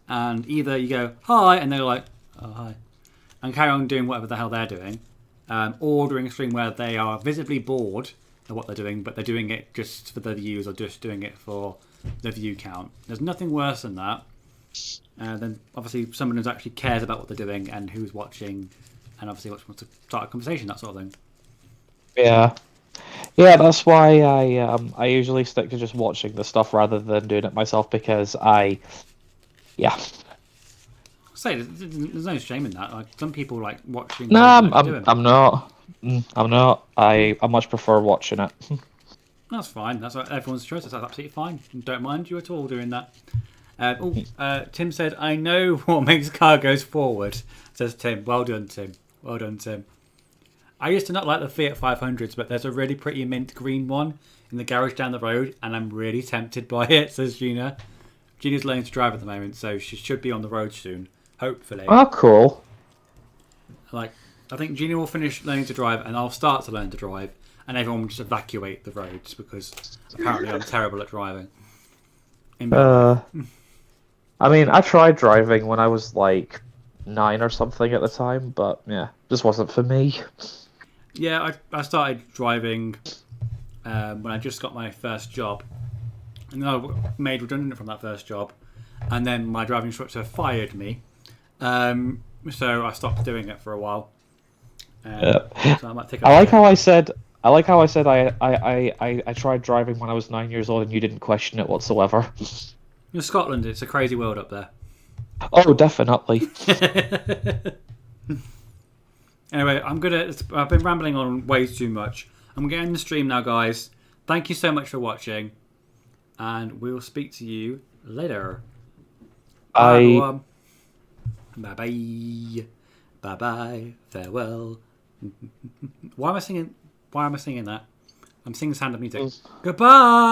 Speaker 1: and either you go, hi, and they're like, oh, hi, and carry on doing whatever the hell they're doing, or doing a stream where they are visibly bored of what they're doing, but they're doing it just for the views or just doing it for the view count. There's nothing worse than that. Then obviously someone who actually cares about what they're doing and who's watching and obviously wants to start a conversation, that sort of thing.
Speaker 2: Yeah. Yeah, that's why I usually stick to just watching the stuff rather than doing it myself because
Speaker 1: There's no shame in that. Like some people like watching.
Speaker 2: No, I'm not. I'm not. I much prefer watching it.
Speaker 1: That's fine. That's everyone's choice. That's absolutely fine. Don't mind you at all doing that. Tim said, "I know what makes car goes forward." Says Tim. Well done, Tim. Well done, Tim. I used to not like the Fiat 500s, but there's a really pretty mint green one in the garage down the road, and I'm really tempted by it. Says Gina. Gina's learning to drive at the moment, so she should be on the road soon. Hopefully.
Speaker 2: Oh, cool.
Speaker 1: Like, I think Gina will finish learning to drive, and I'll start to learn to drive, and everyone will just evacuate the roads because apparently I'm terrible at driving.
Speaker 2: I mean, I tried driving when I was like 9 or something at the time, but yeah, just wasn't for me.
Speaker 1: Yeah, I started driving when I just got my first job, and then I was made redundant from that first job, and then my driving instructor fired me. So I stopped doing it for a while. So I might take.
Speaker 2: I like how I said I tried driving when I was 9 years old, and you didn't question it whatsoever.
Speaker 1: In Scotland, it's a crazy world up there.
Speaker 2: Oh, definitely.
Speaker 1: Anyway, I've been rambling on way too much. I'm getting the stream now, guys. Thank you so much for watching, and we'll speak to you later. Bye, everyone. Bye-bye. Bye-bye. Farewell. Why am I singing that? I'm singing Sound of Music. Goodbye.